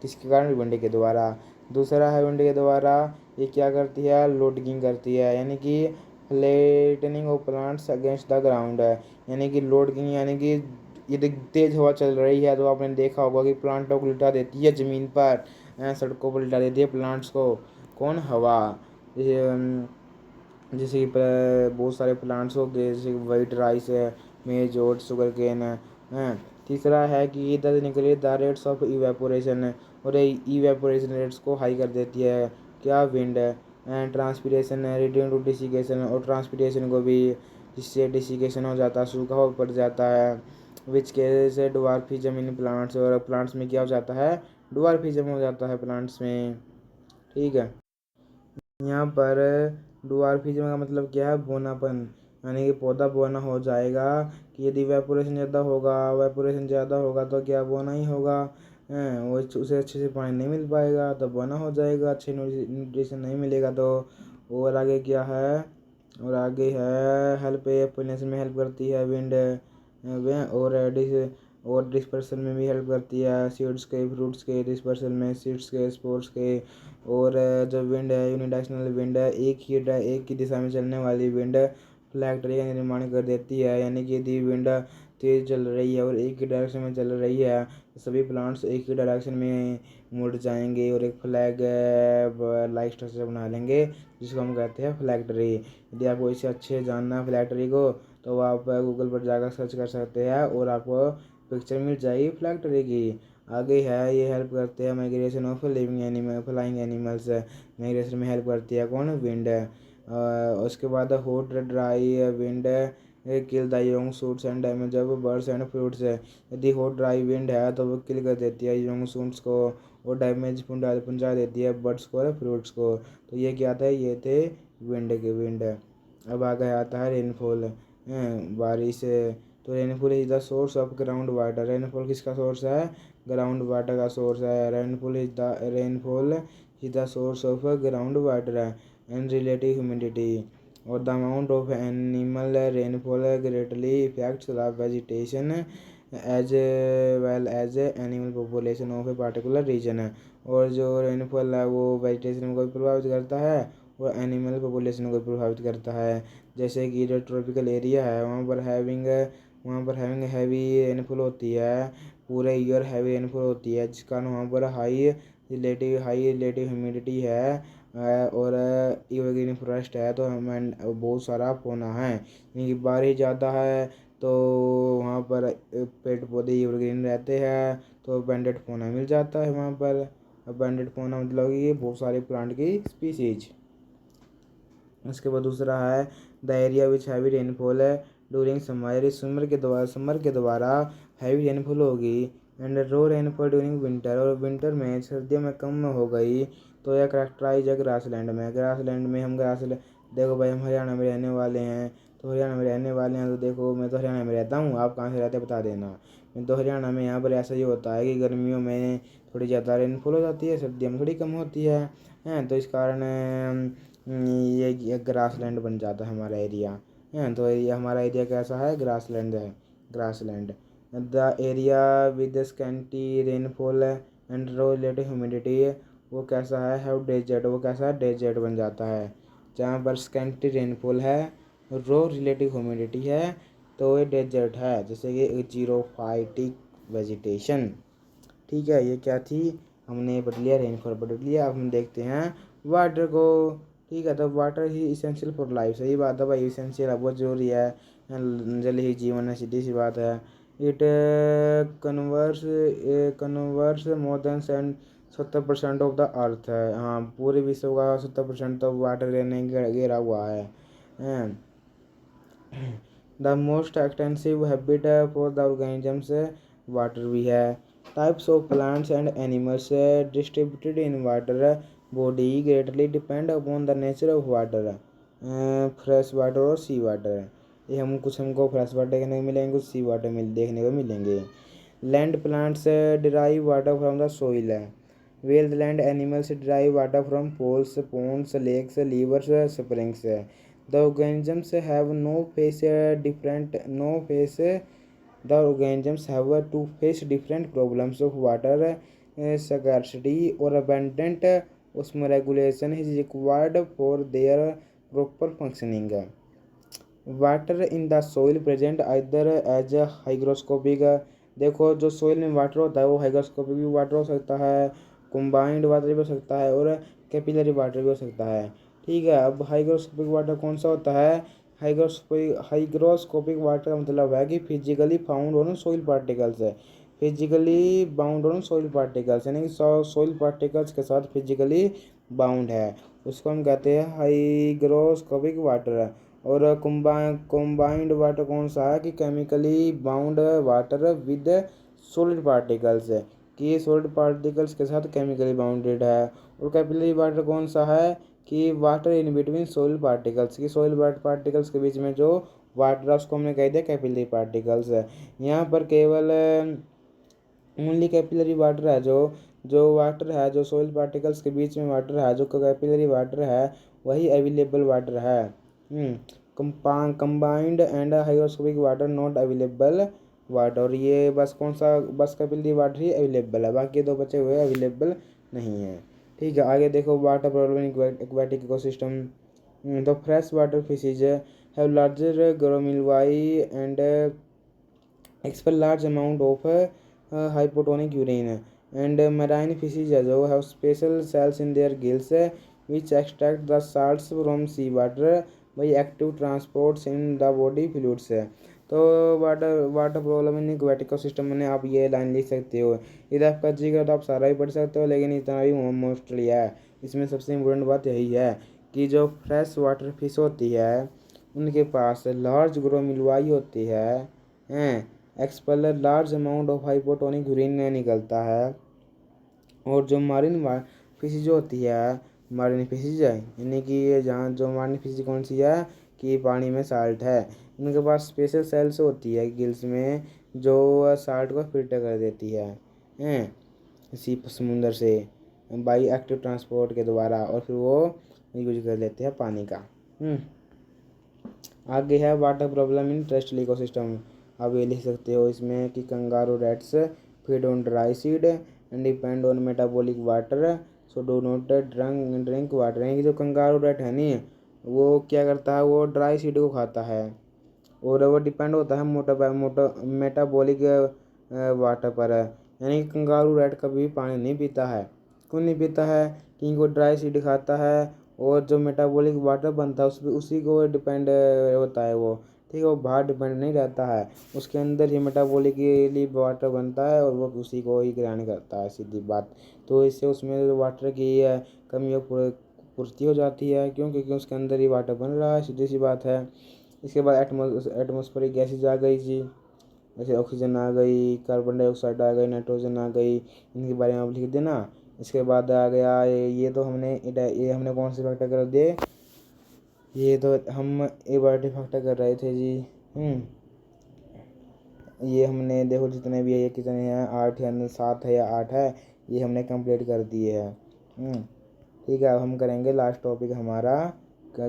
किसके कारण? विंड के द्वारा। दूसरा है विंड के द्वारा ये क्या करती है? लोडिंग करती है, यानी कि flattening of plants against the ground है, यानी कि लोडिंग, यानी कि यदि तेज हवा चल रही है तो आपने देखा होगा कि प्लांटों को लिटा देती है ज़मीन पर, सड़कों पर लिटा देती है प्लांट्स को। कौन? हवा। जैसे कि बहुत सारे प्लांट्स हो गए, जैसे वाइट राइस है, मेज और शुगर केन है। तीसरा है कि द निकले द रेट्स ऑफ इवेपोरेशन, और इवेपोरेशन रेट्स को हाई कर देती है क्या? विंड। एंड ट्रांसपीरेशन है, रीडिंग टू डिसिकेशन, और ट्रांसपीरेशन को भी, जिससे डिसिकेशन हो जाता है, सूखा हो पड़ जाता है। विच केस डवार्फिज्म इन प्लांट्स, और प्लांट्स में क्या हो जाता है? डवार्फिज्म हो जाता है प्लांट्स में। ठीक है, यहाँ पर डवार्फिज्म का मतलब क्या है? बोनापन, यानी कि पौधा बोना हो जाएगा। कि यदि वेपोरेशन ज़्यादा होगा तो क्या बोना ही होगा, वो उसे अच्छे से पानी नहीं मिल पाएगा तो बोना हो जाएगा, अच्छे न्यूट्रिशन नहीं मिलेगा तो। और आगे क्या है? और आगे है हेल्प, पोलिनेशन में हेल्प करती है विंड, और डिस्पर्सन में भी हेल्प करती है, सीड्स के, फ्रूट्स के डिस्पर्सन में, सीड्स के, स्पोर्स के। और जो विंड है यूनिडायरेक्शनल विंड है, एक ही दिशा में चलने वाली विंड फ्लैग ट्री का निर्माण कर देती है, यानी कि यदि विंड तेज चल रही है और एक ही डायरेक्शन में चल रही है तो सभी प्लांट्स एक ही डायरेक्शन में मुड़ जाएंगे और एक फ्लैग लाइक स्ट्रक्चर बना लेंगे, जिसको हम कहते हैं फ्लैग ट्री। यदि आपको इसे अच्छे से जानना है फ्लैग ट्री को तो आप गूगल पर जाकर सर्च कर सकते हैं और आपको पिक्चर मिल जाएगी फ्लैग ट्री की। आगे है ये हेल्प करते हैं migration of living animal, flying animals, migration में हेल्प करती है कौन? विंड। उसके बाद hot dry wind kill the young shoots and damage of birds and fruits. यदि हॉट ड्राई विंड है तो वो किल कर देती है यंग शूट्स को और डैमेज पहुंचा देती है बर्ड्स को और फ्रूट्स को। तो ये क्या था? ये थे विंड। अब आगे आता है रेनफॉल, बारिश। तो rainfall is the source of ground water, rainfall किसका सोर्स है? ग्राउंड वाटर का सोर्स है। Rainfall is the source of ground water and relative humidity, और the amount of animal rainfall greatly affects the vegetation as well as animal population of a particular region है। और जो rainfall है वो vegetation को भी प्रभावित करता है और एनिमल पॉपुलेशन को भी प्रभावित करता है। जैसे कि जो ट्रॉपिकल एरिया है वहाँ पर हैविंग हैवी रेनफॉल होती है, पूरे ईयर हैवी रेनफॉल होती है, जिस कारण वहाँ पर हाई रिलेटिव ह्यूमिडिटी है, और एवरग्रीन फॉरेस्ट है, तो हमें बहुत सारा पौना है, यानी कि बारिश ज़्यादा है तो वहाँ पर पेड़ पौधे एवरग्रीन रहते हैं तो अबंडेंट पौना मिल जाता है वहाँ पर। अबंडेंट पौना मतलब कि ये बहुत सारे प्लांट की स्पीसीज। उसके बाद दूसरा है the area which heavy rainfall है ड्यूरिंग समर, समर के द्वारा हैवी रेनफॉल होगी and low rainfall during winter, और विंटर में सर्दियों में कम हो गई तो यह करेक्टराइज है ग्रासलैंड में। ग्रासलैंड में हम ग्रासलैंड देखो भाई, हम हरियाणा में रहने वाले हैं, तो हरियाणा में रहने वाले हैं तो देखो मैं तो हरियाणा में रहता हूँ, आप कहाँ से रहते हैं बता देना। मैं तो हरियाणा में, यहाँ पर ऐसा ही होता है कि गर्मियों में थोड़ी ज़्यादा रेनफॉल हो जाती है, सर्दियों में थोड़ी कम होती है हैं, तो इस कारण ये ग्रासलैंड बन जाता है हमारा एरिया हैं। तो ये हमारा एरिया कैसा है, ग्रासलैंड है, grassland. The area with scanty rainfall and low relative humidity, वो कैसा है डेजर्ट, वो कैसा है डेजर्ट बन जाता है। जहाँ पर स्कैंटी रेनफॉल है, रो रिलेटिव ह्यूमिडिटी है, तो ये डेजर्ट है, जैसे कि जीरोफाइटिक वेजिटेशन। ठीक है, ये क्या थी, हमने पढ़ लिया रेनफॉल पढ़ लिया। अब हम देखते हैं वाटर को। ठीक है, तो water he essential for life, सही बात है भाई, इसेंशियल है, बहुत जरूरी है, जल ही जीवन है, सीधी सी बात है। It converse more than 70% of the earth है, हाँ पूरे विश्व का 70% तो वाटर रहने घेरा हुआ है। The most extensive habit for the organisms, water भी है। Types of plants and animals distributed in water body greatly depend upon the nature of water, fresh water और सी वाटर। ये हमको फ्रेश वाटर देखने को मिलेंगे, कुछ सी वाटर देखने को मिलेंगे। Land plants derive water from the soil, while land animals derive water from pools ponds lakes rivers springs. The organisms have the organisms have to face different problems of water scarcity or abundant osmoregulation is required for their proper functioning. Water in the soil present either as hygroscopic, देखो जो soil में water होता है वो hygroscopic भी water हो सकता है, कंबाइंड वाटर भी हो सकता है, और कैपिलरी वाटर भी हो सकता है। ठीक है, अब हाइग्रोस्कोपिक वाटर कौन सा होता है, हाइग्रोस्कोपिक वाटर का मतलब है कि physically found on soil particles है, physically bound on soil particles, यानी कि सोइल पार्टिकल्स के साथ फिजिकली बाउंड है, उसको हम कहते हैं हाइग्रोस्कोपिक वाटर। और कॉम्बाइंड वाटर कौन सा है, कि chemically bound water with solid particles है, कि ये सॉलिड पार्टिकल्स के साथ केमिकली बाउंडेड है। और कैपिलरी वाटर कौन सा है, कि water in between solid particles, की सॉलिड पार्टिकल्स के बीच में जो वाटर है उसको हमने कह दिया कैपिलरी पार्टिकल्स है। यहाँ पर केवल ओनली कैपिलरी वाटर है, जो वाटर है, जो सॉइल पार्टिकल्स के बीच में वाटर है, जो कैपिलरी वाटर है, वही अवेलेबल वाटर है। Combined and hygroscopic water not available water, और ये बस कौन सा, बस कैपिलरी वाटर ही अवेलेबल है, बाकी दो बचे हुए अवेलेबल नहीं है। ठीक है, आगे देखो water problem in aquatic ecosystem. The fresh water fishes have larger glomeruli and expel large amount of hypotonic urine, and marine fishes जो have special cells in their gills which extract the salts from sea water by active transports in the body fluids। तो water problem in aquatic system में आप ये line लिख सकते हो, इधर आपका जिक्र तो आप सारा ही पढ़ सकते हो, लेकिन इतना भी मोस्टली है। इसमें सबसे इम्पोर्टेंट बात यही है कि जो फ्रेश वाटर फिश होती है उनके पास लार्ज ग्रोमिलवाई होती है, expeller large amount of hypotonic urine निकलता है। और जो मारिन फिशेज होती है, मारिन फिशेज है, यानी कि ये जहाँ जो मारिन फिशेज कौन सी है, कि पानी में साल्ट है, उनके पास स्पेशल सेल्स होती है गिल्स में, जो साल्ट को फिल्टर कर देती है इसी समुंदर से बाई एक्टिव ट्रांसपोर्ट के द्वारा, और फिर वो यूज कर लेते हैं पानी का। आगे है water problem in terrestrial ecosystem. आप ये लिख सकते हो इसमें कि kangaroo rats feed on dry seed and depend on metabolic water, so do not drink water. यानी कि जो कंगारू रैट है नहीं, वो क्या करता है, वो ड्राई सीड को खाता है, और वो डिपेंड होता है मेटाबॉलिक वाटर पर, यानी कि कंगारू रैट कभी भी पानी नहीं पीता है। क्यों नहीं पीता है, क्योंकि वो ड्राई सीड खाता है, और जो मेटाबॉलिक वाटर बनता है उसी को डिपेंड होता है वो। ठीक है, वो बाहर डिपेंड नहीं रहता है, उसके अंदर ही मेटाबॉलिकली वाटर बनता है, और वो उसी को ही ग्रहण करता है, सीधी बात। तो इससे उसमें वाटर की कमी पूर्ति हो जाती है, क्यों? क्योंकि उसके अंदर ही वाटर बन रहा है, सीधी सी बात है। इसके बाद एटमॉस्फेरिक गैसेज आ गई जी, जैसे ऑक्सीजन आ गई, कार्बन डाइऑक्साइड आ गई, नाइट्रोजन आ गई, इनके बारे में आप लिख देना। इसके बाद आ गया ये तो हमने ये हमने कौन से फैक्टर कर दिए, ये तो हम एबॉर्टी फैक्टर कर रहे थे जी। ये हमने देखो जितने भी है, ये कितने हैं, 8 या 7 है या 8 है, ये हमने कंप्लीट कर दिए हैं। ठीक है, अब हम करेंगे लास्ट टॉपिक हमारा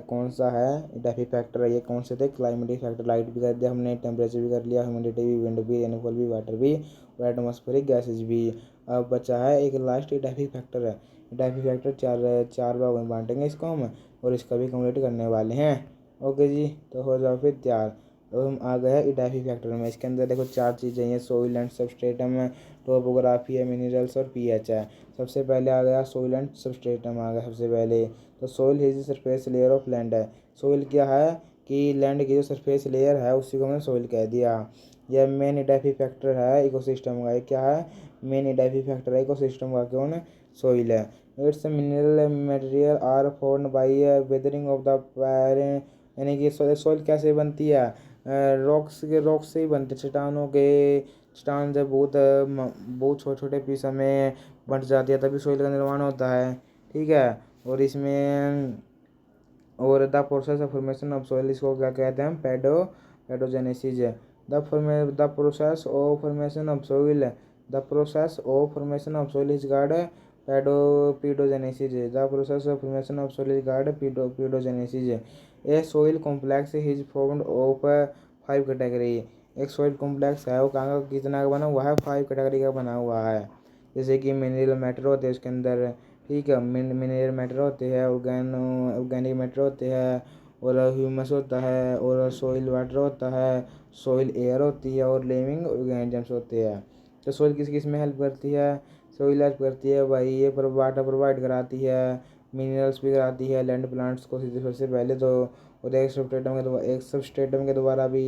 कौन सा है, इडाफी फैक्टर है। ये कौन से थे? क्लाइमेटिक फैक्टर, लाइट भी कर दिया हमने, टेम्परेचर भी कर लिया, ह्यूमिडिटी भी, विंड भी, रेनफॉल भी, वाटर भी और एटमॉस्फेरिक गैसेज भी। अब बचा है एक लास्ट इडाफी फैक्टर है। इडाफी फैक्टर चार भागों में बांटेंगे इसको हम, और इसका भी कंप्लीट करने वाले हैं। ओके जी, तो हो जाओ फिर तैयार। अब हम आ गए हैं इडाफी फैक्टर में। इसके अंदर देखो 4 चीज़ें हैं, सोइल एंड सबस्ट्रेटम है, टोपोग्राफी है, मिनरल्स और पीएच है। सबसे पहले आ गया सोइल एंड सबस्ट्रेटम आ गया सबसे पहले। तो soil is surface layer of land है। सोइल क्या है कि लैंड की जो सरफेस लेयर है उसी को हमने सोइल कह दिया। यह मेन इडाफी फैक्टर है इकोसिस्टम का। ये क्या है? मेन इडाफी फैक्टर है इकोसिस्टम का, कौन? सोइल है। Its mineral material are formed by weathering of the parent, यानी कि सोइल कैसे बनती है? रॉक्स से ही बनते, चट्टानों के, चट्टान जब बहुत छोटे छोटे पीस में बंट जाती है तभी सोइल का निर्माण होता है। ठीक है, और इसमें और the process of formation of soil, इसको क्या कहते हैं? Paedogenesis. The process of formation of soil, the process of formation of soil is guard pedogenesis. The process of formation of soil is called pedogenesis. A soil complex is formed of 5 category. एक soil complex है वो कहाँ का कितना का बना हुआ है? 5 कैटेगरी का बना हुआ है। जैसे कि मिनरल मैटर होते हैं उसके अंदर, ठीक है, मिनरल मैटर होते हैं, ऑर्गेनिक मैटर होते हैं, और ह्यूमस होता है, और सोइल वाटर होता है, सोइल एयर होती है, और लिविंग ऑर्गेनिजम्स होते हैं। तो सोइल किस किस में हेल्प करती है? सोइल हेल्प करती है भाई, ये वाटर प्रोवाइड कराती है, मिनरल्स भी कराती है लैंड प्लांट्स को सबसे पहले तो, और एक सबस्ट्रेटम के द्वारा भी,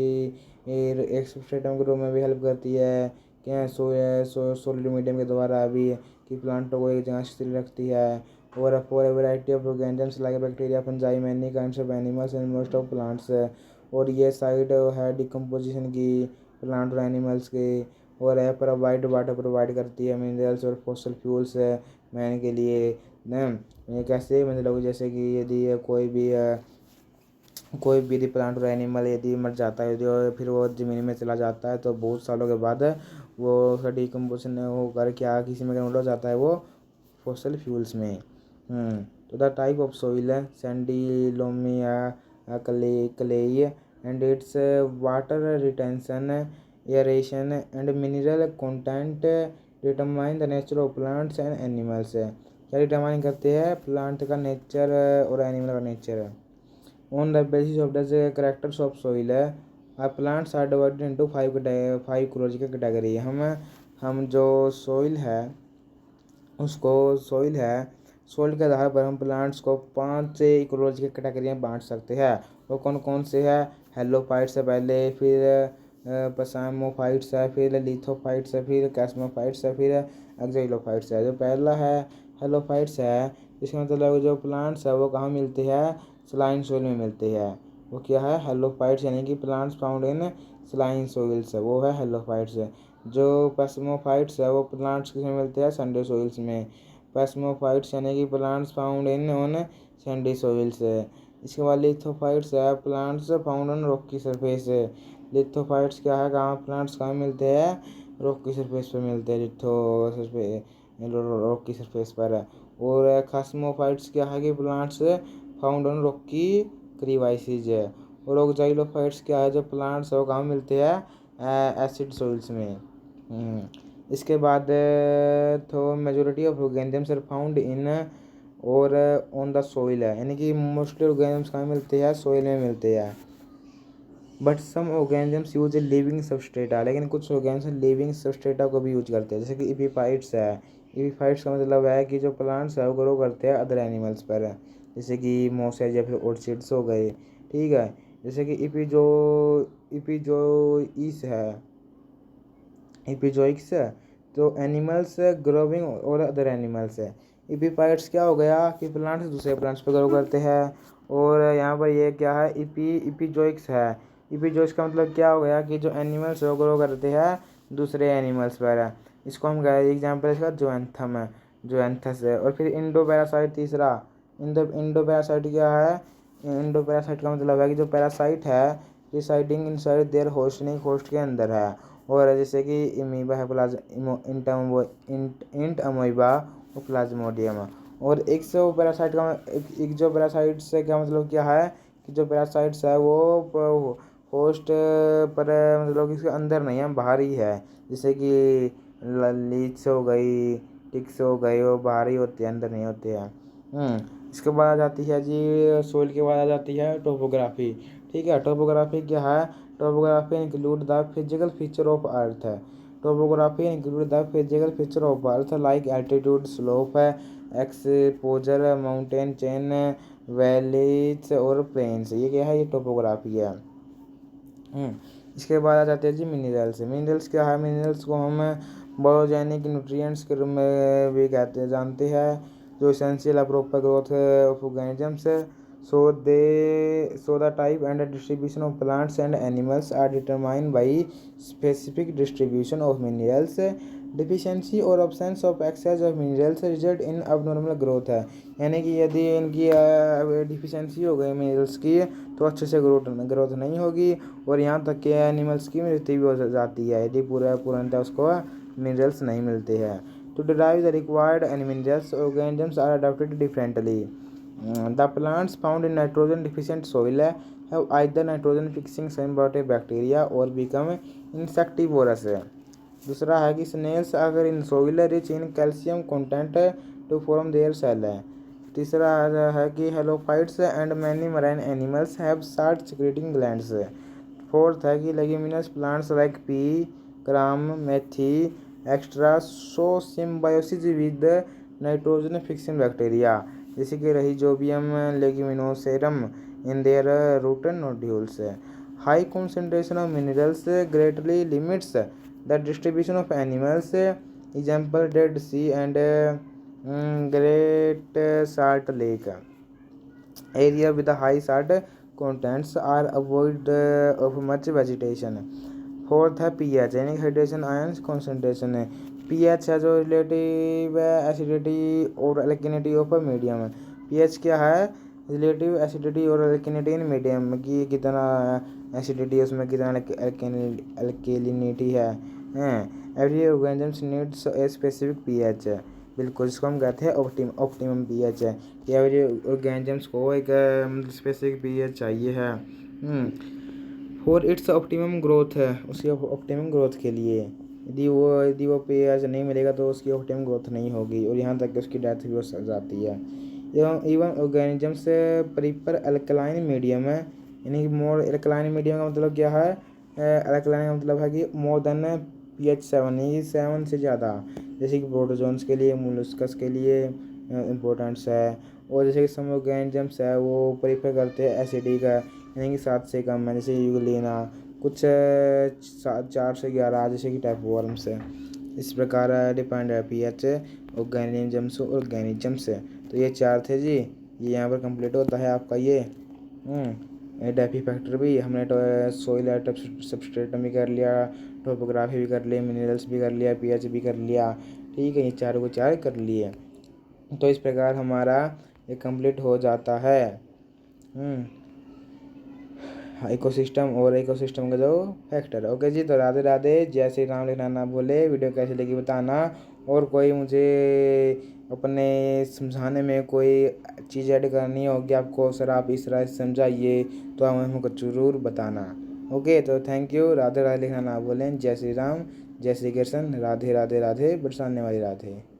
एक सबस्ट्रेटम के रूप में भी हेल्प करती है। क्या सोलिड मीडियम के द्वारा भी, कि प्लांटों को एक जगह स्थिर रखती है। और for a variety of organisms like bacteria, fungi, many kinds of animals and most of plants. और ये साइड है डिकम्पोजिशन की प्लांट और एनिमल्स के। और है प्रोवाइड वाटर प्रोवाइड करती है, मिनरल्स और फॉसल फ्यूल्स है मैन के लिए न। ये कैसे मतलब जैसे कि यदि कोई भी यदि प्लांट और एनिमल यदि मर जाता है, यदि फिर वो ज़मीन में चला जाता है तो बहुत सालों के बाद वो उसका डिकम्पोजिशन होकर क्या किसी में कन्वर्ट हो जाता है, वो फॉसल फ्यूल्स में। तो द टाइप ऑफ सोइल है सैंडी, लोमी या clayey and its water retention, aeration and mineral content determine the nature of plants and animals. क्या डिटरमाइन करते हैं? प्लांट का नेचर और एनिमल का nature. On the basis of the characters of soil plants are divided into 5 ecological category. हम जो soil है उसको सोइल के आधार पर हम प्लांट्स को 5 इकोलॉजिकल कैटेगरी में बांट सकते हैं। वो कौन कौन से है? हेलोफाइट्स है पहले, फिर पसामोफाइट्स है, फिर लिथोफाइट्स है, फिर कैस्मोफाइट्स है, फिर एक्जेलोफाइट्स है। जो पहला है हेलोफाइट्स है, इसका मतलब जो प्लांट्स है वो कहाँ मिलते हैं? सलाइन सोइल में मिलते हैं। वो क्या है? हेलोफाइट्स, यानी कि plants found in saline soils है, वो है हेलोफाइट्स। जो पेस्मोफाइट्स है वो प्लांट्स किस में मिलते हैं? सैंडी सोइल्स में। पेस्मोफाइट्स यानी कि plants found in on Sandy soils है। इसके बाद लिथोफाइट्स है, plants found on Rocky surface है। लिथोफाइट्स क्या है? कहाँ प्लांट्स कहाँ मिलते हैं? रॉकी सरफेस पर मिलते हैं, रॉकी सरफेस पर है। और खास्मोफाइट्स क्या है? कि प्लांट्स फाउंड ऑन रॉकी क्रीवाइसिस है। और ऑक्जाइलोफाइट्स क्या है? जो प्लांट्स है वो कहाँ मिलते हैं? एसिड सोइल्स में। इसके बाद तो majority of organisms are found in और ऑन द सोइल है, यानी कि मोस्टली ऑर्गेनिजम्स कहाँ मिलते हैं? सोइल में मिलते हैं। But some organisms use living substrata, लेकिन कुछ ऑर्गेनिज्म लिविंग सबस्ट्रेटा को भी यूज करते हैं, जैसे कि इपीफाइट्स है। इपीफाइट्स का मतलब है कि जो प्लांट्स है वो ग्रो करते हैं अदर एनिमल्स पर, जैसे कि मोसेज या फिर ऑर्चिड्स हो गए। ठीक है, जैसे कि इपिजोइस है, इपिजोइक्स है तो एनिमल्स ग्रोविंग और अदर एनिमल्स है। इपीफाइट्स क्या हो गया कि प्लांट्स दूसरे प्लांट्स पर ग्रो करते हैं। और यहाँ पर ये क्या है, इपीजोइक्स है। इपीजोइक्स का मतलब क्या हो गया कि जो एनिमल्स वो ग्रो करते हैं दूसरे एनिमल्स पर। इसको हम कह एग्जाम्पल इसका जोएंथम है, जोएंथस है। और फिर इंडो पैरासाइट तीसरा, इंडो पैरासाइट क्या है, इंडो पैरासाइट का मतलब है कि जो पैरासाइट है रिसाइडिंग इनसाइड देयर होस्ट, नहीं होस्ट के अंदर है। और जैसे कि इमीबा है, इंट अमोइबा और प्लाज्मोडियम। और एक सौ पैरासाइट का एक जो पैरासाइट से क्या मतलब क्या है कि जो पैरासाइट्स है वो होस्ट पर मतलब इसके अंदर नहीं है, बाहर ही है। जैसे कि लीच हो गई, टिक्स हो गए, वो बाहर ही होते हैं, अंदर नहीं होते हैं। इसके बाद आ जाती है जी सोइल के बाद आ जाती है टोपोग्राफी। ठीक है, टोपोग्राफी क्या है, topography include the physical feature of earth है। Topography include the physical feature of earth like altitude, slope है, एक्सपोजर, माउंटेन चेन, वैलीज और प्लेन्स। ये क्या है, ये टोपोग्राफी है। इसके बाद आ जाते हैं जी मिनरल्स। मिनरल्स क्या है, मिनरल्स को हम बायोजेनिक न्यूट्रिएंट्स के रूप में भी कहते जानते हैं, जो essential proper growth of organisms. So the type and distribution of plants and animals are determined by specific distribution of minerals. Deficiency or absence of excess of minerals result in abnormal growth है, यानी कि यदि इनकी deficiency हो गई minerals की तो अच्छे से ग्रोथ नहीं होगी, और यहाँ तक कि एनिमल्स की मृत्यु भी हो जाती है यदि पूर्णतः उसको मिनरल्स नहीं मिलते हैं। To derive the required minerals, organisms are adapted differently. The plants found in nitrogen deficient soil have either nitrogen fixing symbiotic bacteria or become insectivorous. दूसरा है कि snails अगर in soil rich in calcium content to form their cell है। तीसरा है कि halophytes and many marine animals have salt secreting glands। Fourth है कि leguminous plants like pea, gram, methi, extra show symbiosis with nitrogen fixing bacteria, जैसे कि Rhizobium leguminosarum in their root nodules. High concentration of minerals greatly limits the distribution of animals, example Dead Sea and Great Salt Lake. Area with high salt contents are avoid of much vegetation। Fourth है pH यानी hydration ions concentration है। PH है जो relative acidity और alkalinity of medium. PH क्या है, relative acidity और alkalinity in medium की कितना एसिडिटी है उसमें कितना एल्केलिनिटी है। Every organisms needs a specific pH, बिल्कुल इसको हम कहते हैं ऑप्टिमम पीएच है। एवरी ऑर्गेनिजम्स को एक स्पेसिफिक पीएच चाहिए है फॉर इट्स ऑप्टिमम ग्रोथ है, उसकी ऑप्टिमम ग्रोथ के लिए। यदि वो पीएच नहीं मिलेगा तो उसकी ऑप्टिमम ग्रोथ नहीं होगी, और यहाँ तक कि उसकी डेथ भी हो जाती है। Even organisms prefer alkaline medium है, यानी कि मोर अल्कलाइन मीडियम का मतलब क्या है, अल्कलाइन का मतलब है कि मोर देन pH 7, यानी 7 से ज़्यादा, जैसे कि प्रोटोजोन्स के लिए, मोलस्कस के लिए इम्पोर्टेंट्स है। और जैसे कि सम ऑर्गेनिजम्स है वो प्रीफर करते हैं एसिडी का, यानी कि 7 से कम है, जैसे यूग्लिना, कुछ 4 से 11 जैसे कि टाइप वर्म्स है। इस प्रकार डिपेंड है पीएच ऑर्गेनिजम्स। तो ये 4 थे जी, ये यहाँ पर कंप्लीट होता है आपका ये डेफी फैक्टर भी। हमने सोइल सबस्ट्रेटम भी कर लिया, टोपोग्राफी भी कर ली, मिनरल्स भी कर लिया, पीएच भी कर लिया। ठीक है, ये चारों को 4 कर लिए। तो इस प्रकार हमारा ये कंप्लीट हो जाता है इकोसिस्टम और इकोसिस्टम का जो फैक्टर। ओके जी, तो राधे राधे, जय श्री राम लिखना ना भूले, वीडियो कैसे लगी बताना। और कोई मुझे अपने समझाने में कोई चीज़ ऐड करनी होगी आपको, सर आप इस तरह समझाइए, तो आप हमको ज़रूर बताना। ओके, तो थैंक यू, राधे राधे लिखना ना भूलें। जय श्री राम, जय श्री कृष्ण, राधे राधे राधे, बरसाने वाली राधे।